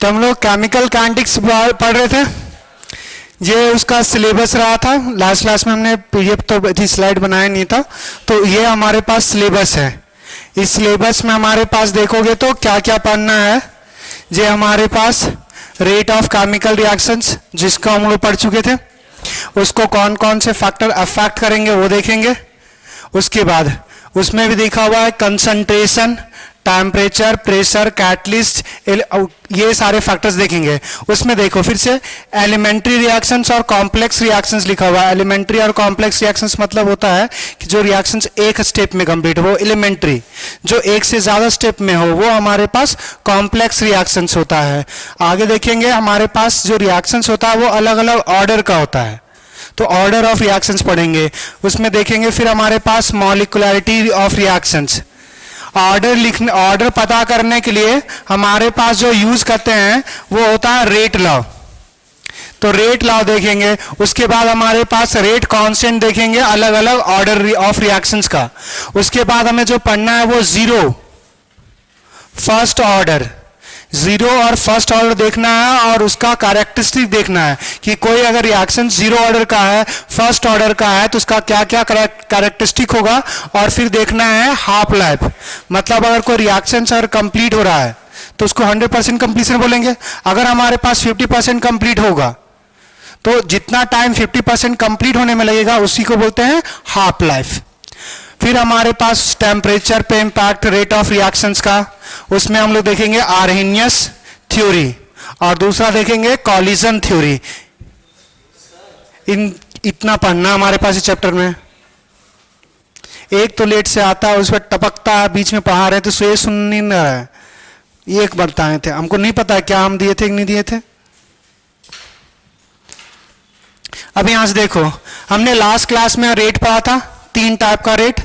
तो हम लोग केमिकल काइनेटिक्स पढ़ रहे थे। ये उसका सिलेबस रहा था। लास्ट क्लास में हमने पीडीएफ तो इतनी स्लाइड बनाया नहीं था। तो ये हमारे पास सिलेबस है। इस सिलेबस में हमारे पास देखोगे तो क्या क्या पढ़ना है। ये हमारे पास रेट ऑफ केमिकल रिएक्शंस जिसको हम लोग पढ़ चुके थे, उसको कौन कौन से फैक्टर अफेक्ट करेंगे वो देखेंगे। उसके बाद उसमें भी देखा हुआ है कंसंट्रेशन, टेम्परेचर, प्रेशर, कैटलिस्ट, ये सारे फैक्टर्स देखेंगे। उसमें देखो फिर से एलिमेंट्री रिएक्शंस और कॉम्प्लेक्स रिएक्शंस लिखा हुआ है। एलिमेंट्री और कॉम्प्लेक्स रिएक्शंस मतलब होता है कि जो रिएक्शंस एक स्टेप में कंप्लीट हो एलिमेंट्री, जो एक से ज्यादा स्टेप में हो वो हमारे पास कॉम्प्लेक्स रिएक्शंस होता है। आगे देखेंगे हमारे पास जो रिएक्शंस होता है वो अलग अलग ऑर्डर का होता है, तो ऑर्डर ऑफ रिएक्शंस पढ़ेंगे। उसमें देखेंगे फिर हमारे पास मॉलिक्युलरिटी ऑफ रिएक्शंस। ऑर्डर पता करने के लिए हमारे पास जो यूज करते हैं वो होता है रेट लॉ। तो रेट लॉ देखेंगे। उसके बाद हमारे पास रेट कांस्टेंट देखेंगे अलग अलग ऑर्डर ऑफ रिएक्शंस का। उसके बाद हमें जो पढ़ना है वो जीरो, फर्स्ट ऑर्डर, जीरो और फर्स्ट ऑर्डर देखना है और उसका कैरेक्टरिस्टिक देखना है कि कोई अगर रिएक्शन जीरो ऑर्डर का है, फर्स्ट ऑर्डर का है तो उसका क्या क्या कैरेक्टरिस्टिक होगा। और फिर देखना है हाफ लाइफ, मतलब अगर कोई रिएक्शन अगर कंप्लीट हो रहा है तो उसको 100% कंप्लीशन बोलेंगे। अगर हमारे पास 50% कंप्लीट होगा तो जितना टाइम 50% कंप्लीट होने में लगेगा उसी को बोलते हैं हाफ लाइफ। फिर हमारे पास टेम्परेचर पे इंपैक्ट रेट ऑफ रिएक्शंस का, उसमें हम लोग देखेंगे आर्हेनियस थ्योरी और दूसरा देखेंगे कॉलिजन थ्योरी। इतना पढ़ना हमारे पास इस चैप्टर में। एक तो लेट से आता है, उस पर टपकता है, बीच में पढ़ा रहे थे तो ये सुन नहीं रहा है। ये एक बताए थे, हमको नहीं पता क्या हम दिए थे कि नहीं दिए थे। अब यहां से देखो, हमने लास्ट क्लास में रेट पढ़ा था, 3 टाइप का रेट,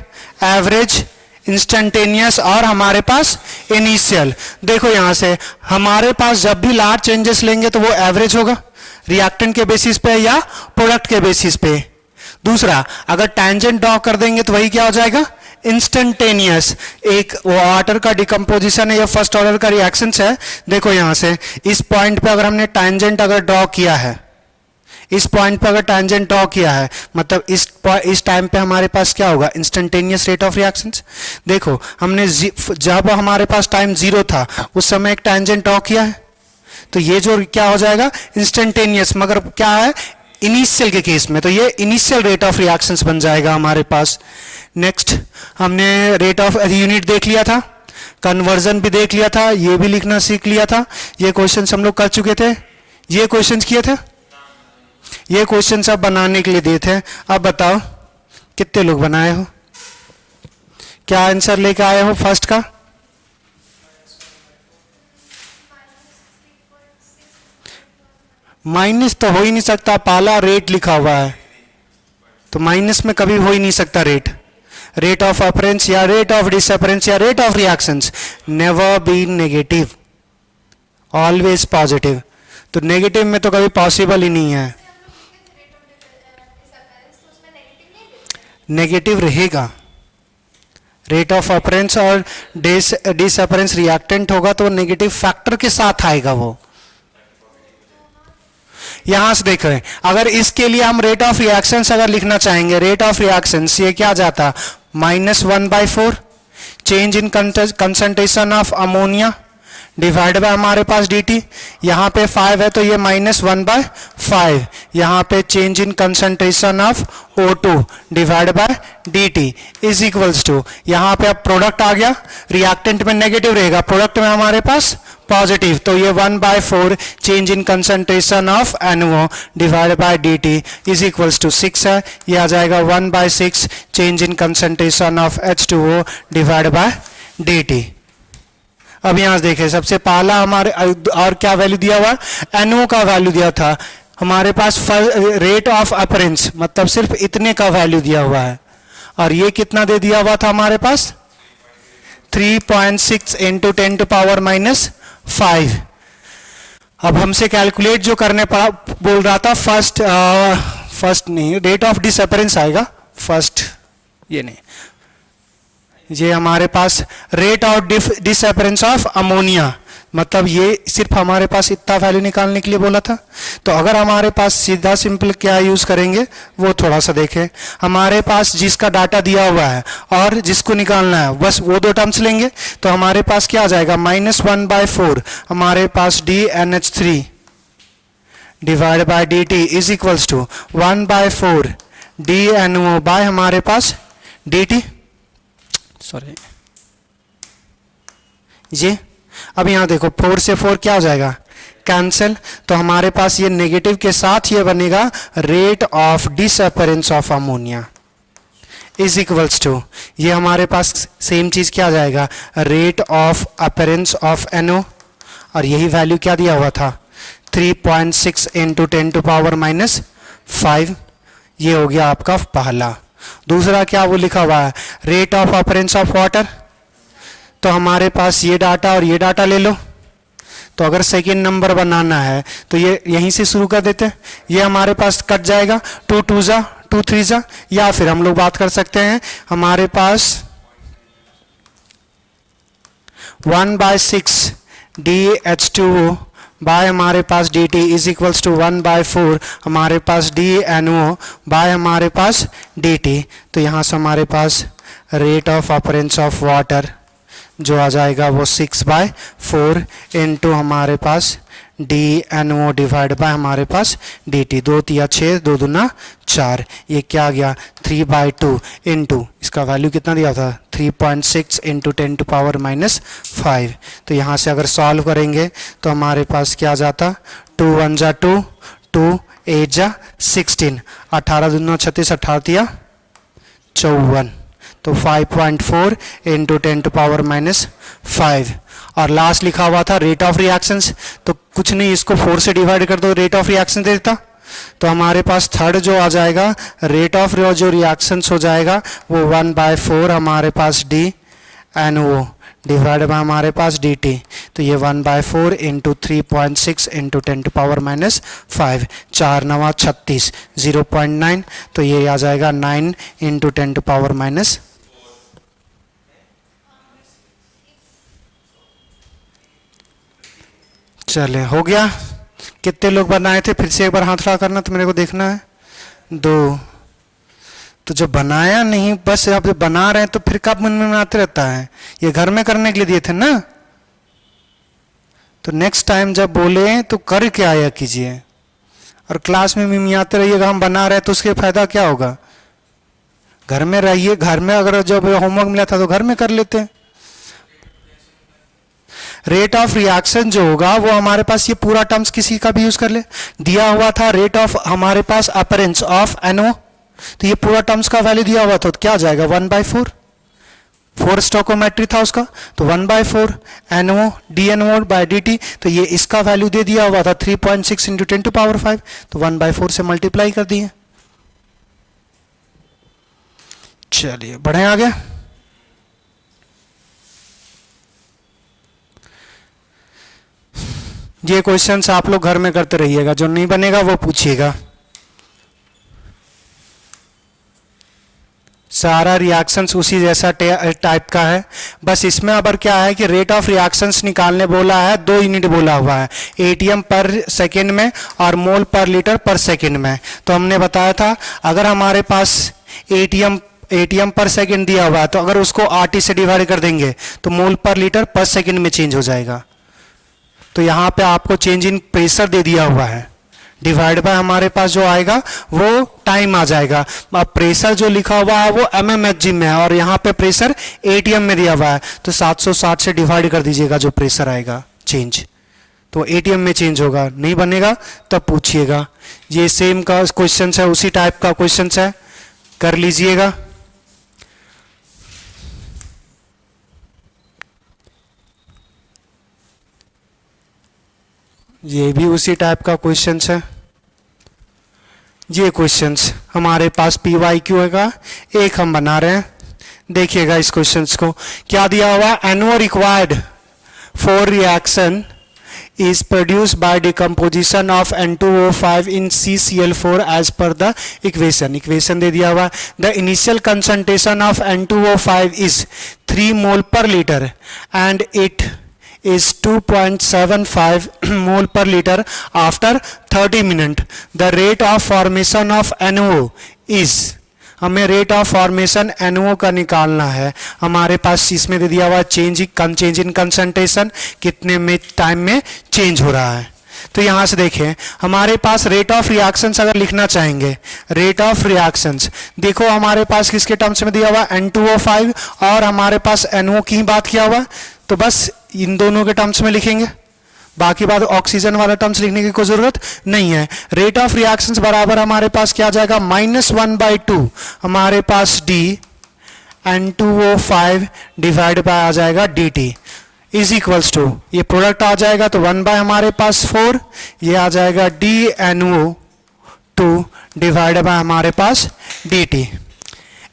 एवरेज, इंस्टेंटेनियस और हमारे पास इनिशियल। देखो यहां से हमारे पास जब भी लार्ज चेंजेस लेंगे तो वो एवरेज होगा रिएक्टेंट के बेसिस पे या प्रोडक्ट के बेसिस पे। दूसरा, अगर टैंजेंट ड्रॉ कर देंगे तो वही क्या हो जाएगा, इंस्टेंटेनियस। एक वाटर का डिकम्पोजिशन है या फर्स्ट ऑर्डर का रिएक्शन है। देखो यहां से इस पॉइंट पे अगर हमने टैंजेंट अगर ड्रॉ किया है, इस पॉइंट पे अगर टैंजेंट ड्रॉ किया है मतलब इस टाइम पे हमारे पास क्या होगा, इंस्टेंटेनियस रेट ऑफ रिएक्शंस। देखो हमने जब हमारे पास टाइम जीरो था उस समय एक टैंजेंट ड्रॉ किया है तो ये जो क्या हो जाएगा इंस्टेंटेनियस, मगर क्या है इनिशियल के केस में तो ये इनिशियल रेट ऑफ रिएक्शंस बन जाएगा हमारे पास। नेक्स्ट हमने रेट ऑफ यूनिट देख लिया था, कन्वर्जन भी देख लिया था, ये भी लिखना सीख लिया था। ये क्वेश्चन हम लोग कर चुके थे, ये क्वेश्चन किए थे, ये क्वेश्चन सब बनाने के लिए दिए थे। अब बताओ कितने लोग बनाए हो, क्या आंसर लेके आए हो फर्स्ट का? माइनस तो हो ही नहीं सकता, पहला रेट लिखा हुआ है तो माइनस में कभी हो ही नहीं सकता रेट। रेट ऑफ अपरेंस या रेट ऑफ डिसअपरेंस या rate of reactions never be negative, always positive. तो नेगेटिव में तो कभी पॉसिबल ही नहीं है, नेगेटिव रहेगा। रेट ऑफ अपरेंस और डिसअपरेंस रिएक्टेंट होगा तो नेगेटिव फैक्टर के साथ आएगा वो। यहां से देखें, अगर इसके लिए हम रेट ऑफ रिएक्शंस अगर लिखना चाहेंगे, रेट ऑफ रिएक्शंस ये क्या जाता, -1/4 change in concentration of ammonia divide by हमारे पास dt। यहाँ पे 5 है तो ये -1/5। यहाँ पे change in concentration of O2 divide by dt is equals to, यहाँ पे अब प्रोडक्ट आ गया, रिएक्टेंट में नेगेटिव रहेगा, प्रोडक्ट में हमारे पास पॉजिटिव, तो ये 1/4 change in concentration of NO divide by dt is equals to 6 है। ये आ जाएगा 1/6 change in concentration of H2O divide by dt। अब यहां देखें, सबसे पहला हमारे और क्या वैल्यू दिया हुआ, NO का वैल्यू दिया था हमारे पास, रेट ऑफ अपरेंस मतलब सिर्फ इतने का वैल्यू दिया हुआ है और ये कितना दे दिया हुआ था हमारे पास 3.6 × 10⁻⁵। अब हमसे कैलकुलेट जो करने बोल रहा था, फर्स्ट नहीं, रेट ऑफ डिसअपरेंस आएगा फर्स्ट, ये नहीं, ये हमारे पास रेट ऑफ डिसअपरेंस ऑफ अमोनिया मतलब ये सिर्फ हमारे पास इतना वैल्यू निकालने के लिए बोला था। तो अगर हमारे पास सीधा सिंपल क्या यूज करेंगे वो थोड़ा सा देखें। हमारे पास जिसका डाटा दिया हुआ है और जिसको निकालना है बस वो दो टर्म्स लेंगे। तो हमारे पास क्या आ जाएगा, -1/4 हमारे पास DNH3 divide by DT is equals to 1/4 DNO by हमारे पास DT, सॉरी ये। अब यहां देखो 4 से 4 क्या हो जाएगा, कैंसिल। तो हमारे पास ये नेगेटिव के साथ ये बनेगा rate of disappearance of ammonia is equals to, ये हमारे पास सेम चीज क्या आ जाएगा, rate of appearance of NO, और यही वैल्यू क्या दिया हुआ था 3.6 इंटू 10⁻⁵। ये हो गया आपका पहला। दूसरा क्या वो लिखा हुआ है, rate of appearance of water. तो हमारे पास ये डाटा और ये डाटा ले लो। तो अगर सेकेंड नंबर बनाना है तो ये यहीं से शुरू कर देते हैं। ये हमारे पास कट जाएगा 2 2 जा 2 3 जा, या फिर हम लोग बात कर सकते हैं हमारे पास 1/6 DH2O बाय हमारे पास DT इज इक्वल्स टू 1/4 हमारे पास DNO बाय हमारे पास DT। तो यहाँ से हमारे पास rate of appearance of water जो आ जाएगा वो 6/4 इंटू हमारे पास DNO डिवाइड बाय हमारे पास DT। 2 तिया 6 2 दूना 4, ये क्या आ गया 3/2 इंटू इसका वैल्यू कितना दिया था 3.6 इंटू 10⁻⁵। तो यहाँ से अगर सॉल्व करेंगे तो हमारे पास क्या आ जाता 2 1 जा 2 2 8 जा 16, 18 दूना 36 18 तिया 54। तो 5.4 इंटू 10⁻⁵। और लास्ट लिखा हुआ था रेट ऑफ रिएक्शंस, तो कुछ नहीं इसको 4 से डिवाइड कर दो, रेट ऑफ रिएक्शन दे देता। तो हमारे पास थर्ड जो आ जाएगा रेट ऑफ जो रिएक्शंस हो जाएगा वो 1/4 हमारे पास DNO डिवाइड बाय हमारे पास DT। तो ये 1/4 इंटू 3.6 इंटू 10⁻⁵, 4 9 36 0.9। तो ये आ जाएगा 9 इंटू 10⁻⁻। चले हो गया। कितने लोग बनाए थे, फिर से एक बार हाथ खड़ा करना तो मेरे को देखना है। 2। तो जो बनाया नहीं, बस आप बना रहे हैं तो फिर कब मन में आते रहता है, ये घर में करने के लिए दिए थे ना। तो नेक्स्ट टाइम जब बोले तो कर के आया कीजिए, और क्लास में मिमियाते रहिएगा हम बना रहे हैं तो उसके फायदा क्या होगा। घर में रहिए, घर में अगर जब होमवर्क मिला था तो घर में कर लेते हैं। रेट ऑफ रिएक्शन जो होगा वो हमारे पास ये पूरा टर्म्स किसी का भी यूज कर ले, दिया हुआ था रेट ऑफ हमारे पास अपेरेंस ऑफ NO, तो ये पूरा टर्म्स का वैल्यू दिया हुआ था। तो क्या आ जाएगा 1/4, 4 स्टोकोमेट्री था उसका, तो 1/4 NO DNO बाय DT। तो ये इसका वैल्यू दे दिया हुआ था 3.6 इंटू 10⁵, तो 1/4 से मल्टीप्लाई कर दिए। चलिए बढ़े आगे। ये क्वेश्चंस आप लोग घर में करते रहिएगा, जो नहीं बनेगा वो पूछिएगा। सारा रिएक्शंस उसी जैसा टाइप का है, बस इसमें अब क्या है कि रेट ऑफ रिएक्शंस निकालने बोला है, 2 यूनिट बोला हुआ है, ATM पर सेकेंड में और मोल पर लीटर पर सेकेंड में। तो हमने बताया था अगर हमारे पास ATM पर सेकेंड दिया हुआ है तो अगर उसको RT से डिवाइड कर देंगे तो मोल पर लीटर पर सेकेंड में चेंज हो जाएगा। तो यहाँ पे आपको चेंज इन प्रेशर दे दिया हुआ है, डिवाइड बाय हमारे पास जो आएगा वो टाइम आ जाएगा। अब प्रेशर जो लिखा हुआ है वो mmHg में है और यहाँ पे प्रेशर ATM में दिया हुआ है, तो 760 से डिवाइड कर दीजिएगा जो प्रेशर आएगा चेंज, तो ATM में चेंज होगा। नहीं बनेगा तब पूछिएगा। ये सेम का क्वेश्चन है, उसी टाइप का क्वेश्चन है, कर लीजिएगा। ये भी उसी टाइप का क्वेश्चन है। ये क्वेश्चंस हमारे पास PYQ का एक हम बना रहे हैं, देखिएगा इस क्वेश्चंस को। क्या दिया हुआ, NO required for reaction is produced by decomposition of N2O5 in CCl4 as per the equation दे दिया हुआ। The initial concentration of N2O5 is 3 mole per liter and it is 2.75 mole per liter after 30 minutes. The rate of formation of NO is, हमें rate of formation NO का निकालना है. हमारे पास इसमें दे दिया हुआ चेंज इन कंसंट्रेशन, कितने में टाइम में चेंज हो रहा है. तो यहां से देखें, हमारे पास रेट ऑफ रिएक्शंस अगर लिखना चाहेंगे, रेट ऑफ रिएक्शंस देखो हमारे पास किसके टर्म्स में दिया हुआ N2O5 और हमारे पास NO की बात किया हुआ, तो बस इन दोनों के टर्म्स में लिखेंगे, बाकी बात ऑक्सीजन वाला टर्म्स लिखने की कोई जरूरत नहीं है. रेट ऑफ रिएक्शंस बराबर हमारे पास क्या आ जाएगा, -1/2 हमारे पास D N2O5 डिवाइड बाय आ जाएगा dt इज इक्वल्स टू, ये प्रोडक्ट आ जाएगा तो 1 बाय हमारे पास 4, ये आ जाएगा DNO2 डिवाइड बाय हमारे पास dt.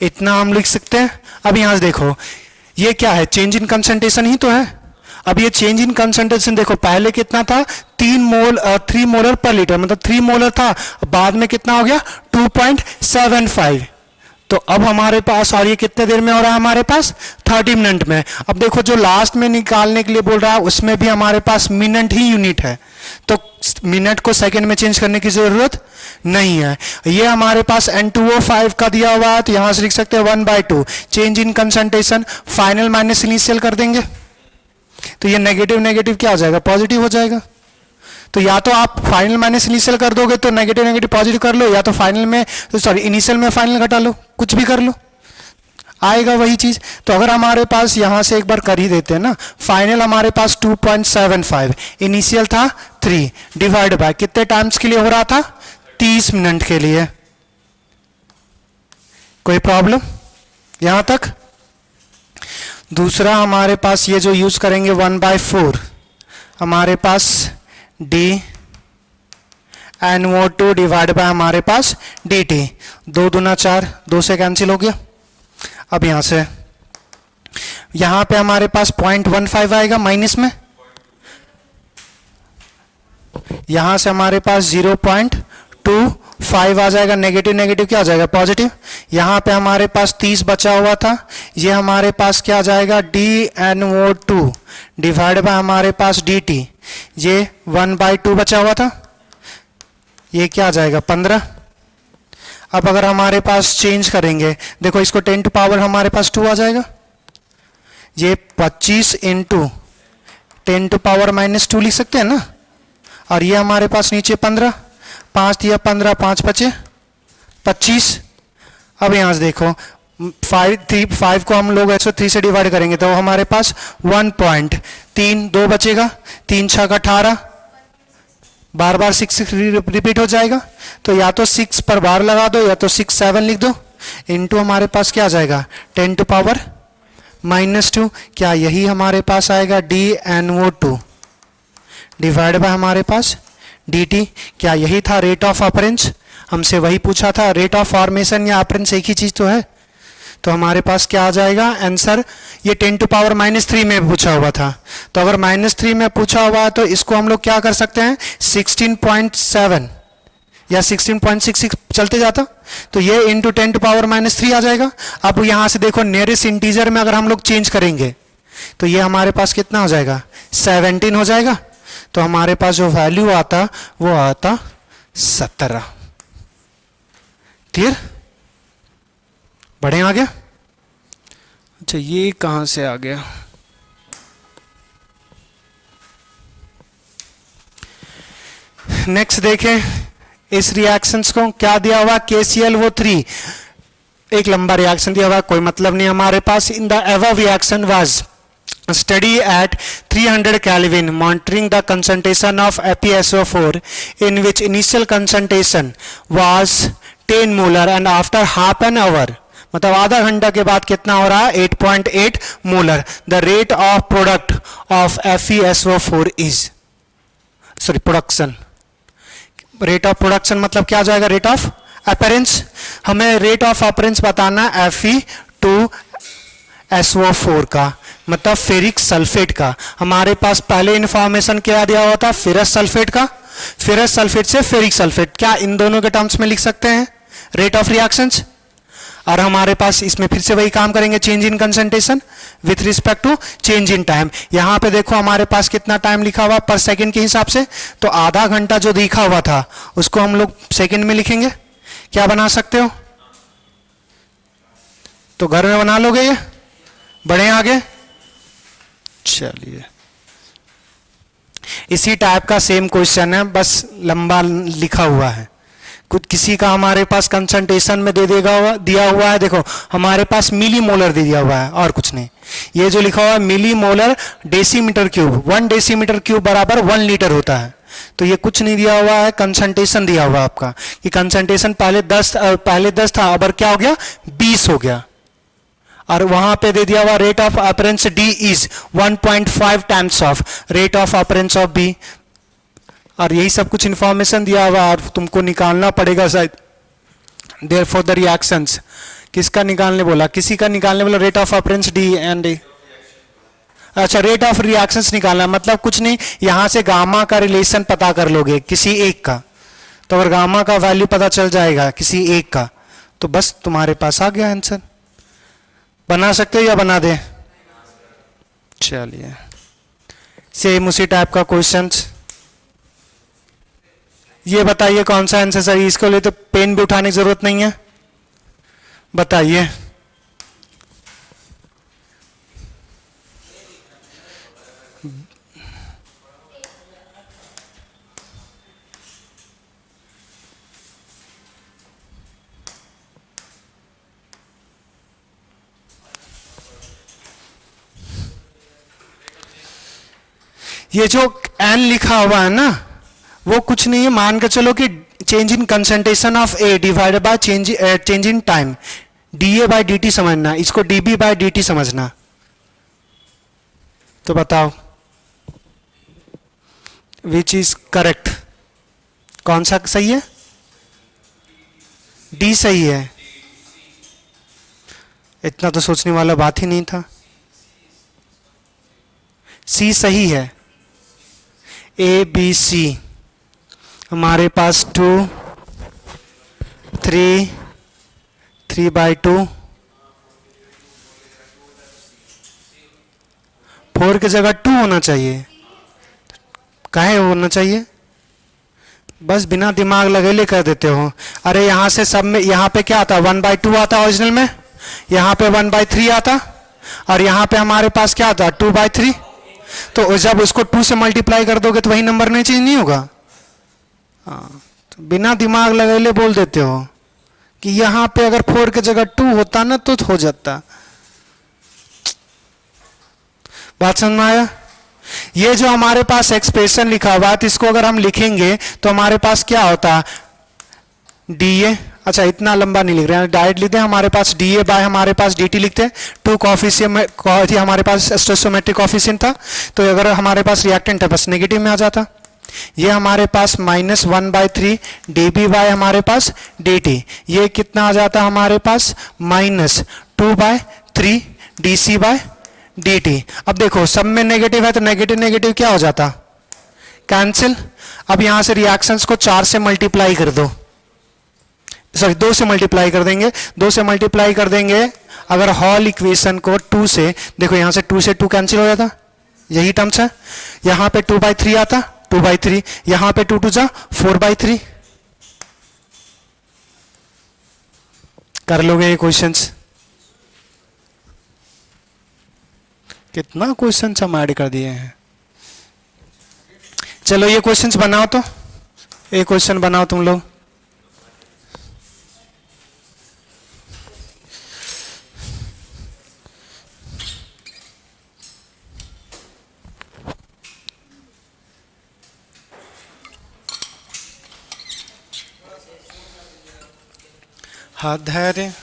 इतना हम लिख सकते हैं. अब यहां से देखो ये क्या है, चेंज इन कंसंट्रेशन ही तो है. अब ये चेंज इन कंसंट्रेशन देखो, पहले कितना था 3 मोलर पर लीटर, मतलब 3 मोलर था, बाद में कितना हो गया 2.75. तो अब हमारे पास, और ये कितने देर में हो रहा है हमारे पास 30 मिनट में. अब देखो जो लास्ट में निकालने के लिए बोल रहा है उसमें भी हमारे पास मिनट ही यूनिट है, तो मिनट को सेकंड में चेंज करने की जरूरत नहीं है. ये हमारे पास N2O5 का दिया हुआ है, तो यहां से लिख सकते हैं 1/2 change in concentration, final minus initial कर देंगे, तो ये नेगेटिव नेगेटिव क्या हो जाएगा, पॉजिटिव हो जाएगा. तो या तो आप फाइनल माइनस इनिशियल कर दोगे तो नेगेटिव नेगेटिव पॉजिटिव कर लो, या तो फाइनल में सॉरी इनिशियल में फाइनल घटा लो, कुछ भी कर लो, आएगा वही चीज. तो अगर हमारे पास यहां से एक बार कर ही देते हैं ना, फाइनल हमारे पास 2.75, इनिशियल था 3 डिवाइड बाय कितने टाइम्स के लिए हो रहा था, 30 मिनट के लिए. कोई प्रॉब्लम यहां तक. दूसरा हमारे पास ये जो यूज करेंगे 1/4 हमारे पास D NO2 डिवाइड बाय हमारे पास dt, 2 दूना 4, 2 से कैंसिल हो गया. अब यहां से यहां पे हमारे पास 0.15 आएगा माइनस में, यहां से हमारे पास 0.25 आ जाएगा, नेगेटिव नेगेटिव क्या आ जाएगा, पॉजिटिव. यहां पे हमारे पास 30 बचा हुआ था, ये हमारे पास क्या आ जाएगा DNO2 डिवाइड बाय हमारे पास dt, ये 1/2 बचा हुआ था, ये क्या आ जाएगा 15. अब अगर हमारे पास चेंज करेंगे, देखो इसको 10 टू पावर हमारे पास 2 आ जाएगा, ये 25 इंटू 10 टू पावर -2 लिख सकते हैं ना, और ये हमारे पास नीचे 15, 5 दिया 15, 5 बचे 25. अब यहां से देखो 5 को हम लोग 103 से डिवाइड करेंगे तो हमारे पास 1.3, 2 बचेगा, 3 6 18, बार बार 6 रिपीट हो जाएगा, तो या तो 6 पर बार लगा दो या तो 6 7 लिख दो, इनटू हमारे पास क्या आ जाएगा 10 टू पावर -2, क्या यही हमारे पास आएगा DNO2 डिवाइड बाय हमारे पास dt, क्या यही था रेट ऑफ अपरेंस, हमसे वही पूछा था, रेट ऑफ फॉर्मेशन या अपरेंस एक ही चीज तो है. तो हमारे पास क्या आ जाएगा आंसर, ये 10 टू पावर -3 में पूछा हुआ था, तो अगर -3 में पूछा हुआ तो इसको हम लोग क्या कर सकते हैं 16.7 या 16.66 चलते जाता, तो ये इंटू 10 टू पावर -3 आ जाएगा. अब यहां से देखो नियरेस्ट इंटीजर में अगर हम लोग चेंज करेंगे तो ये हमारे पास कितना हो जाएगा 17 हो जाएगा, तो हमारे पास जो वैल्यू आता वो आता 17. क्लियर, बढ़े आ गया. अच्छा ये कहां से आ गया, नेक्स्ट देखें इस रिएक्शंस को, क्या दिया हुआ KClO3, एक लंबा रिएक्शन दिया हुआ, कोई मतलब नहीं हमारे पास. In the above reaction was study at 300 Kelvin monitoring the concentration of FeSO4 in which initial concentration was 10 molar and after half an hour मतलब आधा घंटा के बाद कितना हो रहा है 8.8 molar. The rate of product of FeSO4 is sorry production, rate of production मतलब क्या जाएगा रेट ऑफ अपरेंस. हमें रेट ऑफ अपरेंस बताना Fe2SO4 का मतलब फेरिक सल्फेट का. हमारे पास पहले इंफॉर्मेशन क्या दिया हुआ था फेरस सल्फेट का, फेरस सल्फेट से फेरिक सल्फेट, क्या इन दोनों के टर्म्स में लिख सकते हैं रेट ऑफ रिएक्शंस. और हमारे पास इसमें फिर से वही काम करेंगे, change in concentration with respect to change in time. यहां पे देखो हमारे पास कितना टाइम लिखा हुआ पर सेकंड के हिसाब से, तो आधा घंटा जो लिखा हुआ था उसको हम लोग सेकंड में लिखेंगे। क्या बना सकते हो? तो घर में बना लोगे ये? बढ़े आगे? चलिए, इसी टाइप का सेम क्वेश्चन है, बस लंबा लिखा हुआ है। कुछ किसी का हमारे पास कंसंट्रेशन में दे देगा हुआ दिया हुआ है, देखो हमारे पास मिली मोलर दे दिया हुआ है और कुछ नहीं। ये जो लिखा हुआ है millimolar decimetre cube, 1 decimetre cube बराबर 1 लीटर होता है। तो ये कुछ नहीं दिया हुआ है, कंसंट्रेशन दिया हुआ है आपका कि कंसंट्रेशन पहले 10 था, अब क्या हो गया 20 हो गया। और वहां पे दे दिया हुआ rate of appearance D is 1.5 times of rate of appearance of B, और यही सब कुछ इंफॉर्मेशन दिया हुआ और तुमको निकालना पड़ेगा शायद। देयर फॉर द रिएक्शंस, किसका निकालने बोला? किसी का निकालने बोला rate of appearance D and D. अच्छा, रेट ऑफ रिएक्शंस निकालना मतलब कुछ नहीं, यहां से गामा का रिलेशन पता कर लोगे किसी एक का, तो अगर गामा का वैल्यू पता चल जाएगा किसी एक का तो बस तुम्हारे पास आ गया आंसर। बना सकते हो या बना दे? चलिए, सेम उसी टाइप का क्वेश्चन। ये बताइए कौन सा आंसर सही? इसके लिए तो पेन भी उठाने की जरूरत नहीं है, बताइए। ये जो एन लिखा हुआ है ना, वो कुछ नहीं है, मान के चलो कि change in concentration of A divided by change in time, D A by D T समझना, इसको D B by D T समझना। तो बताओ विच इज करेक्ट, कौन सा सही है? डी सही है, इतना तो सोचने वाला बात ही नहीं था। सी सही है, ए बी सी हमारे पास 2 3 3/2 4 की जगह 2 होना चाहिए। काहे होना चाहिए? बस बिना दिमाग लगेले कर देते हो। अरे यहां से सब में, यहां पे क्या आता 1/2 आता ओरिजिनल में, यहां पे 1/3 आता, और यहां पे हमारे पास क्या आता 2/3। तो जब उसको 2 से मल्टीप्लाई कर दोगे तो वही नंबर नहीं चेंज नहीं होगा। हाँ, तो बिना दिमाग लगेले बोल देते हो कि यहां पे अगर 4 की जगह 2 होता ना तो हो जाता। बात समझ में आया? ये जो हमारे पास एक्सप्रेशन लिखा हुआ है, इसको अगर हम लिखेंगे तो हमारे पास क्या होता डी ए। अच्छा, इतना लंबा नहीं लिख रहे हैं, डायरेक्ट लिखते हैं। हमारे पास डी ए बाय हमारे पास डी टी लिखते हैं। 2 कॉफिशिएंट हमारे पास स्टोइकोमेट्रिक कॉफिशिएंट था, तो अगर हमारे पास रिएक्टेंट है बस नेगेटिव में आ जाता। ये हमारे पास -1/3 डी बी बाय हमारे पास डी टी, ये कितना आ जाता हमारे पास -2/3 D C by D T. अब देखो सब में नेगेटिव है तो नेगेटिव नेगेटिव क्या हो जाता कैंसिल। अब यहां से रिएक्शंस को 4 से मल्टीप्लाई कर दो, सॉरी 2 से मल्टीप्लाई कर देंगे, 2 से मल्टीप्लाई कर देंगे। अगर होल इक्वेशन को 2 से, देखो यहां से 2 से 2 कैंसिल हो जाता, यही टर्म्स है। यहां पे 2/3 आता 2/3, यहां पे 2 2 जा 4/3। कर लोगे ये क्वेश्चंस? कितना क्वेश्चंस हम ऐड कर दिए हैं। चलो ये क्वेश्चंस बनाओ, तो एक क्वेश्चन बनाओ तुम लोग। हाँ, धैर्य।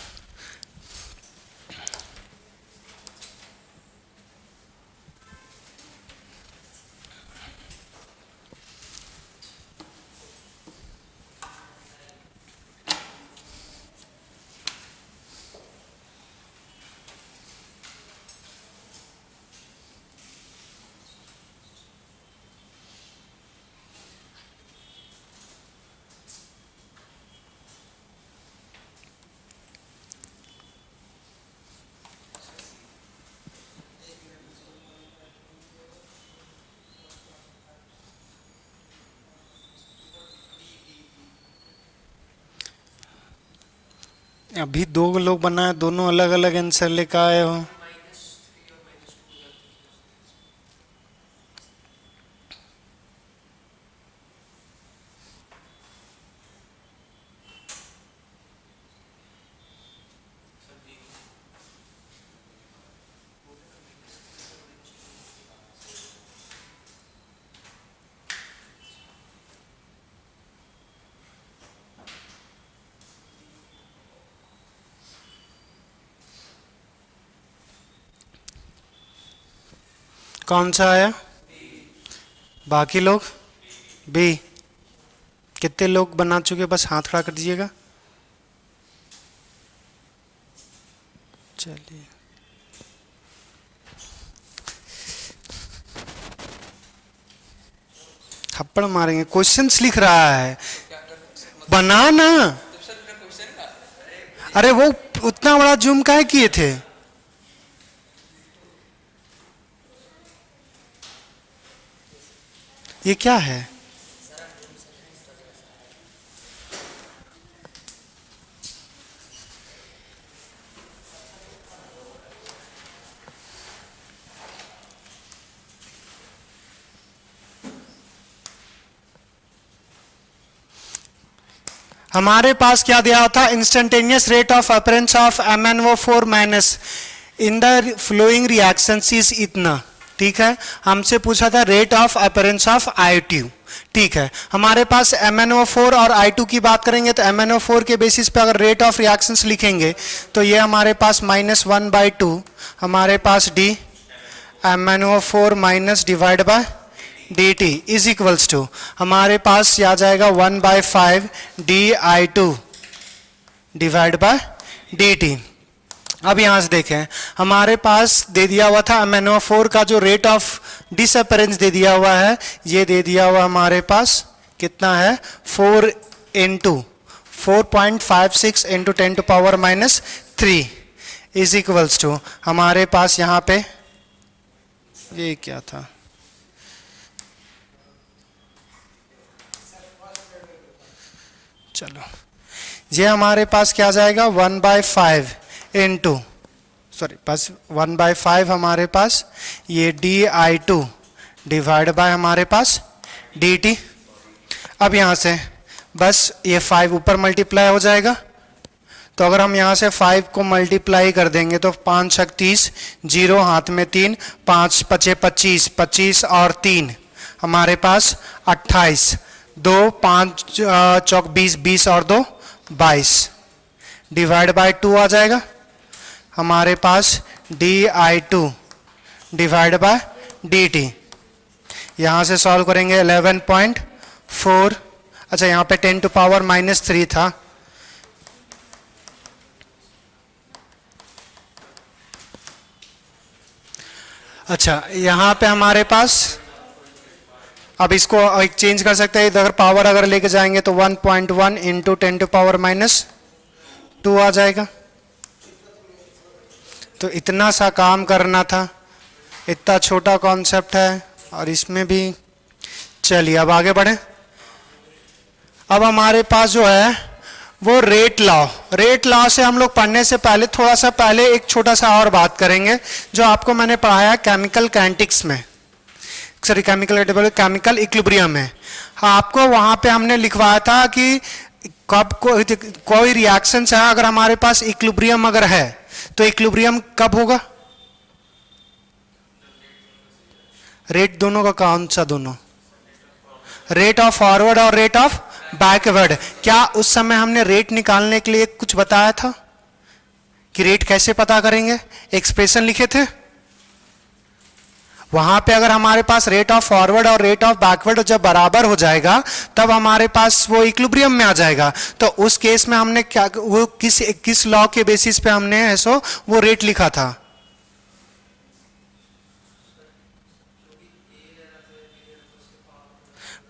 अभी दो लोग बनाए, दोनों अलग अलग आंसर लेकर आए हो। कौन सा आया? बाकी लोग बी। कितने लोग बना चुके, बस हाथ खड़ा कर दीजिएगा। चलिए, थप्पड़ मारेंगे। क्वेश्चंस लिख रहा है, बना ना। अरे वो उतना बड़ा जूम काहे किए थे? ये क्या है? हमारे पास क्या दिया था? Instantaneous rate of appearance of MnO4 minus in the flowing reactions is इतना। ठीक है, हमसे पूछा था rate of appearance of I2। ठीक है, हमारे पास MnO4 और I2 की बात करेंगे तो MnO4 के बेसिस पे अगर रेट ऑफ रिएक्शंस लिखेंगे तो ये हमारे पास -1/2 हमारे पास D MnO4 minus divide by dt is equals to हमारे पास आ जाएगा 1/5 di2 डिवाइड बाय dt। अब यहां से देखें, हमारे पास दे दिया हुआ था MnO4 का जो रेट ऑफ डिसअपेरेंस दे दिया हुआ है, ये दे दिया हुआ हमारे पास कितना है? 4.56 इंटू 10⁻³ इज इक्वल्स टू हमारे पास यहां पे ये क्या था? चलो, ये हमारे पास क्या जाएगा? 1/5 इंटू बस 1/5 हमारे पास ये di2 डिवाइड बाय हमारे पास dt। अब यहां से बस ये 5 ऊपर मल्टीप्लाई हो जाएगा, तो अगर हम यहां से 5 को मल्टीप्लाई कर देंगे तो 5 छक 30, 0 हाथ में 3, 5 पचे 25, 25 और 3 हमारे पास 28, 2 5 चौक 20, 20 और 2 22 डिवाइड बाय 2 आ जाएगा हमारे पास di2 डिवाइड बाय dt। यहां से सॉल्व करेंगे 11.4। अच्छा, यहां पे 10⁻³ था। अच्छा, यहां पे हमारे पास अब इसको एक चेंज कर सकते हैं, अगर पावर अगर लेके जाएंगे तो 1.1 इंटू 10⁻² आ जाएगा। तो इतना सा काम करना था, इतना छोटा कॉन्सेप्ट है और इसमें भी। चलिए अब आगे बढ़े। अब हमारे पास जो है वो रेट लॉ से हम लोग पढ़ने से पहले थोड़ा सा पहले एक छोटा सा और बात करेंगे जो आपको मैंने पढ़ाया केमिकल काइनेटिक्स में, सॉरी केमिकल इक्विलिब्रियम में। हाँ, आपको वहां पे हमने लिखवाया था कि कब कोई रिएक्शन है अगर हमारे पास इक्विलिब्रियम अगर है तो इक्विलिब्रियम कब होगा? रेट दोनों का कौन सा? दोनों रेट ऑफ फॉरवर्ड और रेट ऑफ बैकवर्ड। क्या उस समय हमने रेट निकालने के लिए कुछ बताया था कि रेट कैसे पता करेंगे? एक्सप्रेशन लिखे थे वहां पे। अगर हमारे पास रेट ऑफ फॉरवर्ड और रेट ऑफ बैकवर्ड जब बराबर हो जाएगा तब हमारे पास वो इक्विलिब्रियम में आ जाएगा। तो उस केस में हमने क्या, वो किस लॉ के बेसिस पे हमने ऐसो वो रेट लिखा था?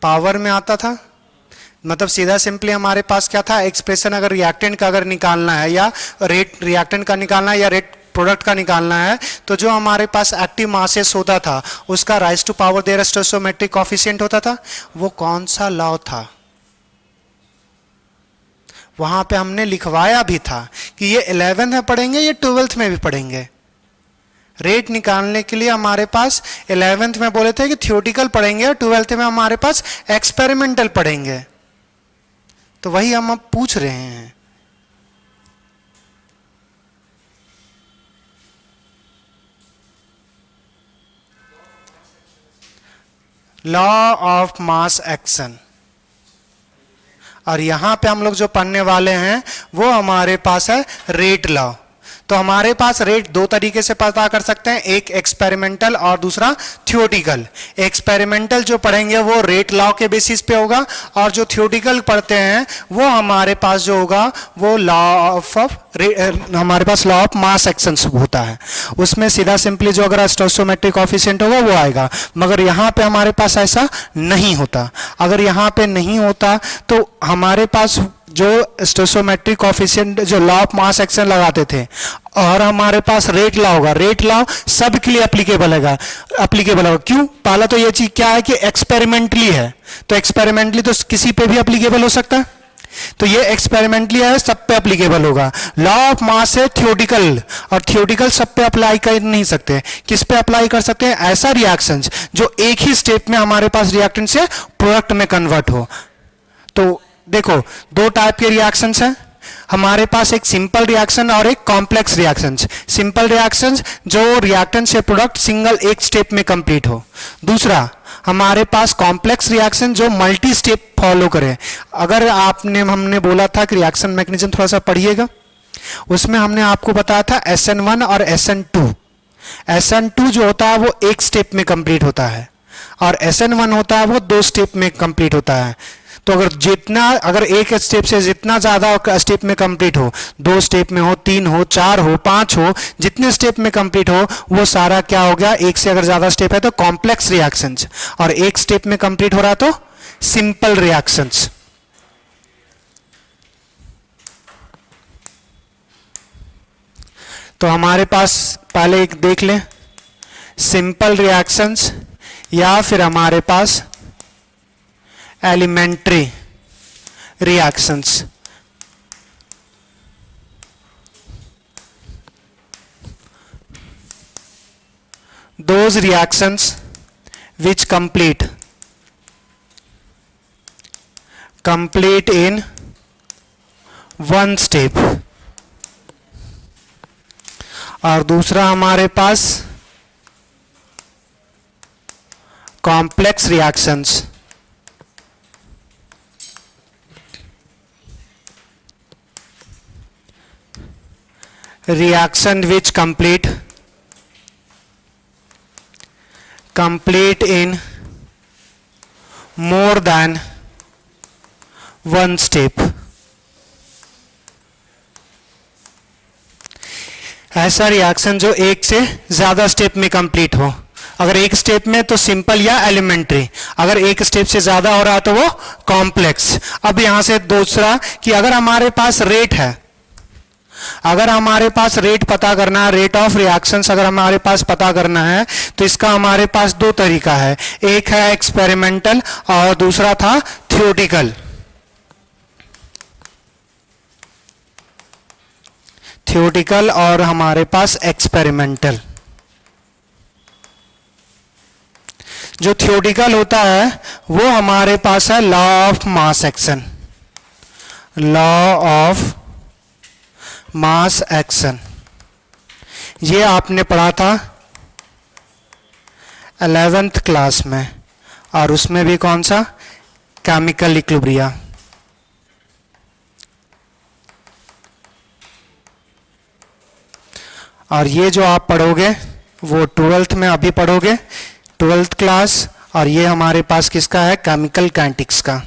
पावर में आता था, मतलब सीधा सिंपली हमारे पास क्या था? एक्सप्रेशन अगर रिएक्टेंट का अगर निकालना है या रेट रिएक्टेंट का निकालना है या रेट प्रोडक्ट का निकालना है तो जो हमारे पास एक्टिव मासेस होता था उसका raise to power their stoichiometric coefficient होता था। वो कौन सा लॉ था? वहां पे हमने लिखवाया भी था कि ये 11th में पढ़ेंगे, ये 12th में भी पढ़ेंगे। रेट निकालने के लिए हमारे पास 11th में बोले थे कि थियोटिकल पढ़ेंगे और 12th में हमारे पास एक्सपेरिमेंटल पढ़ेंगे। तो वही हम अब पूछ रहे हैं। लॉ ऑफ मास एक्शन, और यहां पे हम लोग जो पढ़ने वाले हैं वो हमारे पास है रेट लॉ। तो हमारे पास रेट दो तरीके से पता कर सकते हैं, एक एक्सपेरिमेंटल और दूसरा थियोटिकल। एक्सपेरिमेंटल जो पढ़ेंगे वो रेट लॉ के बेसिस पे होगा, और जो थियोटिकल पढ़ते हैं वो हमारे पास जो होगा वो लॉ ऑफ हमारे पास लॉ ऑफ मास एक्शन होता है। उसमें सीधा सिंपली जो अगर स्टोइकोमेट्रिक कोएफिशिएंट होगा वो आएगा, मगर यहाँ पे हमारे पास ऐसा नहीं होता। अगर यहाँ पे नहीं होता तो हमारे पास जो स्टोइकोमेट्रिक कोएफिशिएंट जो लॉ ऑफ मास एक्शन लगाते थे, और हमारे पास रेट लॉ होगा। रेट लॉ सब के लिए एप्लीकेबल होगा। क्यों? पहला तो ये चीज क्या है कि एक्सपेरिमेंटली है, तो एक्सपेरिमेंटली तो किसी पे भी एप्लीकेबल हो सकता है, तो ये एक्सपेरिमेंटली है, सब पे एप्लीकेबल होगा। लॉ ऑफ मास है थियोटिकल, और थियोटिकल सब पे अप्लाई कर नहीं सकते। किस पे अप्लाई कर सकते हैं? ऐसा रिएक्शंस जो एक ही स्टेप में हमारे पास रिएक्टेंट से प्रोडक्ट में कन्वर्ट हो। तो देखो दो टाइप के रिएक्शंस हैं हमारे पास, एक सिंपल रिएक्शन और एक कॉम्प्लेक्स रिएक्शंस। सिंपल रिएक्शंस जो रिएक्टेंट से प्रोडक्ट सिंगल एक स्टेप में कंप्लीट हो। दूसरा हमारे पास कॉम्प्लेक्स रिएक्शन जो मल्टी स्टेप फॉलो करे। अगर हमने बोला था कि रिएक्शन मैकेनिज्म थोड़ा सा पढ़िएगा, उसमें हमने आपको बताया था SN1 और SN2। SN2 जो होता है वो एक स्टेप में कंप्लीट होता है, और SN1 होता है वो दो स्टेप में कंप्लीट होता है। तो अगर एक स्टेप से जितना ज्यादा स्टेप में कंप्लीट हो, दो स्टेप में हो, तीन हो, चार हो, पांच हो, जितने स्टेप में कंप्लीट हो वो सारा क्या हो गया? एक से अगर ज्यादा स्टेप है तो कॉम्प्लेक्स रिएक्शंस, और एक स्टेप में कंप्लीट हो रहा तो सिंपल रिएक्शंस। तो हमारे पास पहले एक देख लें, सिंपल रिएक्शंस या फिर हमारे पास elementary reactions. Those reactions which complete in one step, और दूसरा हमारे पास complex reactions. Reaction which complete in more than one step। ऐसा रिएक्शन जो एक से ज्यादा स्टेप में कंप्लीट हो। अगर एक स्टेप में तो सिंपल या एलिमेंट्री, अगर एक स्टेप से ज्यादा हो रहा तो वो कॉम्प्लेक्स। अब यहां से दूसरा कि अगर हमारे पास रेट है, अगर हमारे पास रेट पता करना है, रेट ऑफ रिएक्शंस अगर हमारे पास पता करना है, तो इसका हमारे पास दो तरीका है, एक है एक्सपेरिमेंटल और दूसरा था थियोटिकल। थियोटिकल और हमारे पास एक्सपेरिमेंटल। जो थियोटिकल होता है वो हमारे पास है law of mass action. Law of mass action ये आपने पढ़ा था 11th क्लास में, और उसमें भी कौन सा? Chemical equilibrium. और ये जो आप पढ़ोगे वो 12th में अभी पढ़ोगे, 12th क्लास, और ये हमारे पास किसका है? केमिकल काइनेटिक्स का।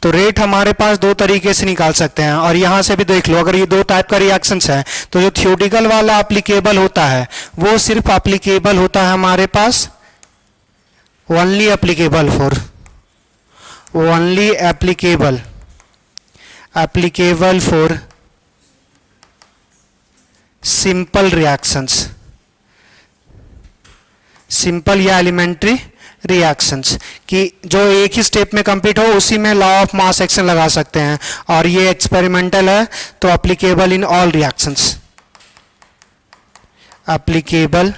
तो रेट हमारे पास दो तरीके से निकाल सकते हैं, और यहां से भी देख लो, अगर ये दो टाइप का रिएक्शंस है तो जो थियोटिकल वाला एप्लीकेबल होता है वो सिर्फ एप्लीकेबल होता है हमारे पास only applicable for simple reactions, simple या एलिमेंट्री रिएक्शंस, कि जो एक ही स्टेप में कंप्लीट हो उसी में लॉ ऑफ मास एक्शन लगा सकते हैं, और ये एक्सपेरिमेंटल है तो applicable in all reactions, applicable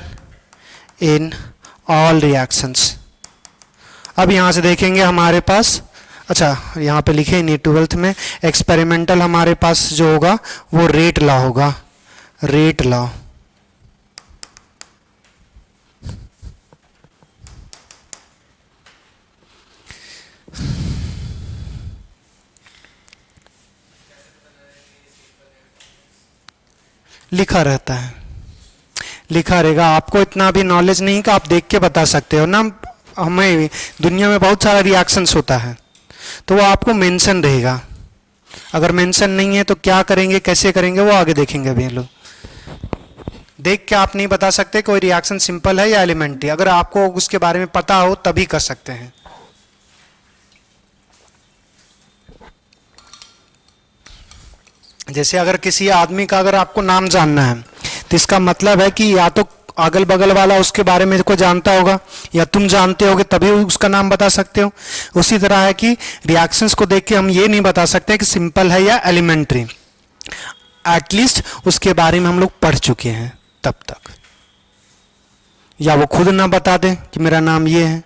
in all reactions. अब यहाँ से देखेंगे हमारे पास, अच्छा यहाँ पे लिखे नहीं 12th में, एक्सपेरिमेंटल हमारे पास जो होगा वो रेट लॉ होगा, रेट लॉ। लिखा रहता है, लिखा रहेगा, आपको इतना भी नॉलेज नहीं कि आप देख के बता सकते हो ना। हमें दुनिया में बहुत सारा रिएक्शंस होता है तो वो आपको मेंशन रहेगा, अगर मेंशन नहीं है तो क्या करेंगे कैसे करेंगे वो आगे देखेंगे। अभी लोग देख के आप नहीं बता सकते कोई रिएक्शन सिंपल है या एलिमेंट्री, अगर आपको उसके बारे में पता हो तभी कर सकते हैं। जैसे अगर किसी आदमी का अगर आपको नाम जानना है तो इसका मतलब है कि या तो अगल बगल वाला उसके बारे में को जानता होगा या तुम जानते होगे तभी उसका नाम बता सकते हो। उसी तरह है कि रिएक्शंस को देख के हम ये नहीं बता सकते कि सिंपल है या एलिमेंट्री, एटलीस्ट उसके बारे में हम लोग पढ़ चुके हैं तब तक, या वो खुद ना बता दें कि मेरा नाम ये है।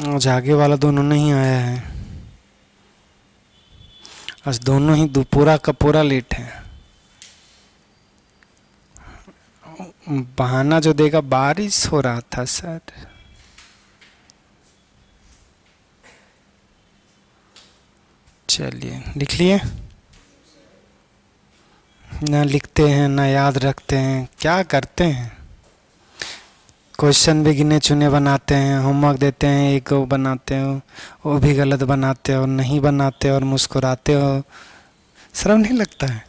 आज आगे वाला दोनों नहीं आया है, आज दोनों ही पूरा का पूरा लेट है। बहाना जो देगा बारिश हो रहा था सर। चलिए लिख लिए, ना लिखते हैं ना याद रखते हैं, क्या करते हैं। क्वेश्चन भी गिने चुने बनाते हैं, होमवर्क देते हैं एक वो बनाते हो, वो भी गलत बनाते हो, नहीं बनाते और मुस्कुराते हो। शर्म नहीं लगता है?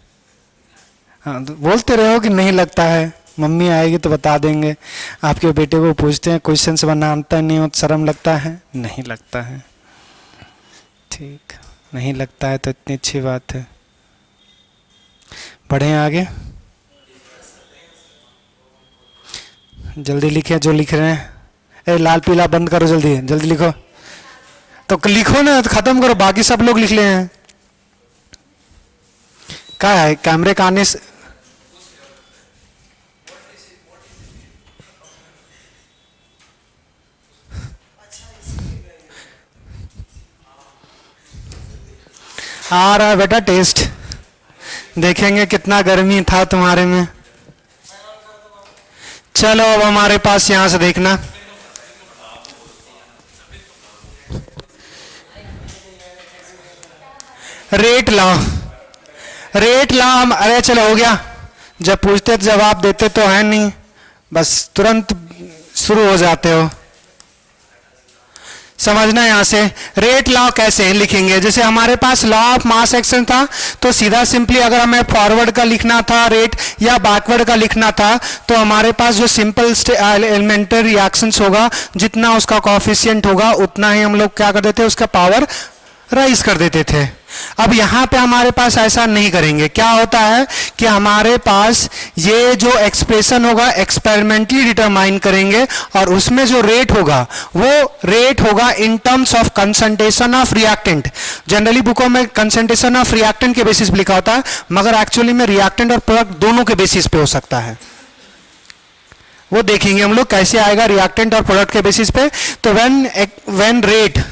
हाँ तो बोलते रहो कि नहीं लगता है, मम्मी आएगी तो बता देंगे। आपके बेटे को पूछते हैं क्वेश्चन से बनाता नहीं हो तो शर्म लगता है? नहीं लगता है। ठीक, नहीं लगता है तो इतनी अच्छी बात है। बढ़ें आगे, जल्दी लिखे जो लिख रहे हैं। ए लाल पीला बंद करो, जल्दी जल्दी लिखो। तो लिखो ना, तो खत्म करो, बाकी सब लोग लिख ले हैं। क्या है कैमरे का आने से? आ रहा है बेटा टेस्ट, देखेंगे कितना गर्मी था तुम्हारे में। चलो अब हमारे पास यहां से देखना, रेट लॉ। रेट लॉ हम, अरे चलो हो गया, जब पूछते जवाब देते तो है नहीं, बस तुरंत शुरू हो जाते हो। समझना यहां से रेट लॉ कैसे लिखेंगे। जैसे हमारे पास लॉ ऑफ मास एक्शन था तो सीधा सिंपली अगर हमें फॉरवर्ड का लिखना था रेट या बैकवर्ड का लिखना था तो हमारे पास जो सिंपल एलिमेंट्री रिएक्शंस होगा जितना उसका कोएफिशिएंट होगा उतना ही हम लोग क्या कर देते, उसका पावर राइज कर देते थे। अब यहां पे हमारे पास ऐसा नहीं करेंगे। क्या होता है कि हमारे पास ये जो एक्सप्रेशन होगा एक्सपेरिमेंटली डिटरमाइन करेंगे और उसमें जो रेट होगा वो रेट होगा in terms of concentration of reactant. Generally बुकों में कंसंट्रेशन ऑफ रिएक्टेंट के बेसिस पे लिखा होता है, मगर एक्चुअली में रिएक्टेंट और प्रोडक्ट दोनों के बेसिस पे हो सकता है। वो देखेंगे हम लोग कैसे आएगा रिएक्टेंट और प्रोडक्ट के बेसिस पे। तो when rate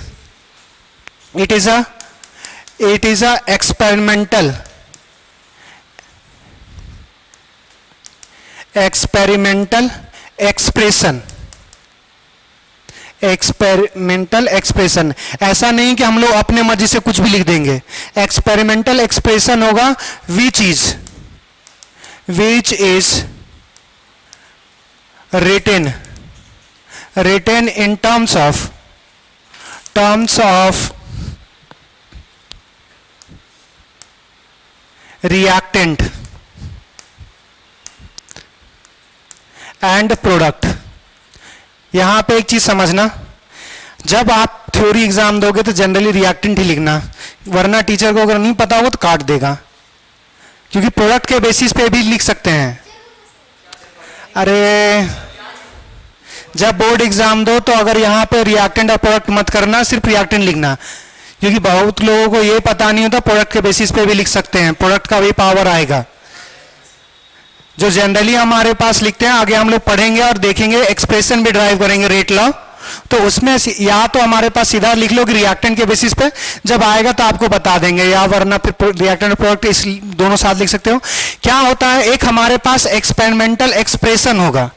it is a experimental experimental expression. ऐसा नहीं कि हम लोग अपने मर्जी से कुछ भी लिख देंगे। एक्सपेरिमेंटल एक्सप्रेशन होगा which is written in terms of reactant and product। यहां पे एक चीज समझना, जब आप थ्योरी एग्जाम दोगे तो जनरली रिएक्टेंट ही लिखना, वरना टीचर को अगर नहीं पता होगा तो काट देगा, क्योंकि प्रोडक्ट के बेसिस पे भी लिख सकते हैं। अरे जब बोर्ड एग्जाम दो तो अगर यहाँ पे रिएक्टेंट और प्रोडक्ट मत करना, सिर्फ रिएक्टेंट लिखना, क्योंकि बहुत लोगों को ये पता नहीं होता प्रोडक्ट के बेसिस पे भी लिख सकते हैं, प्रोडक्ट का भी पावर आएगा। जो जनरली हमारे पास लिखते हैं, आगे हम लोग पढ़ेंगे और देखेंगे, एक्सप्रेशन भी ड्राइव करेंगे रेट लॉ, तो उसमें या तो हमारे पास सीधा लिख लो कि रिएक्टेंट के बेसिस पे, जब आएगा तो आपको बता देंगे, या वरना फिर रिएक्टेंट और प्रोडक्ट इस दोनों साथ लिख सकते हो। क्या होता है, एक हमारे पास एक्सपेरिमेंटल एक्सप्रेशन होगा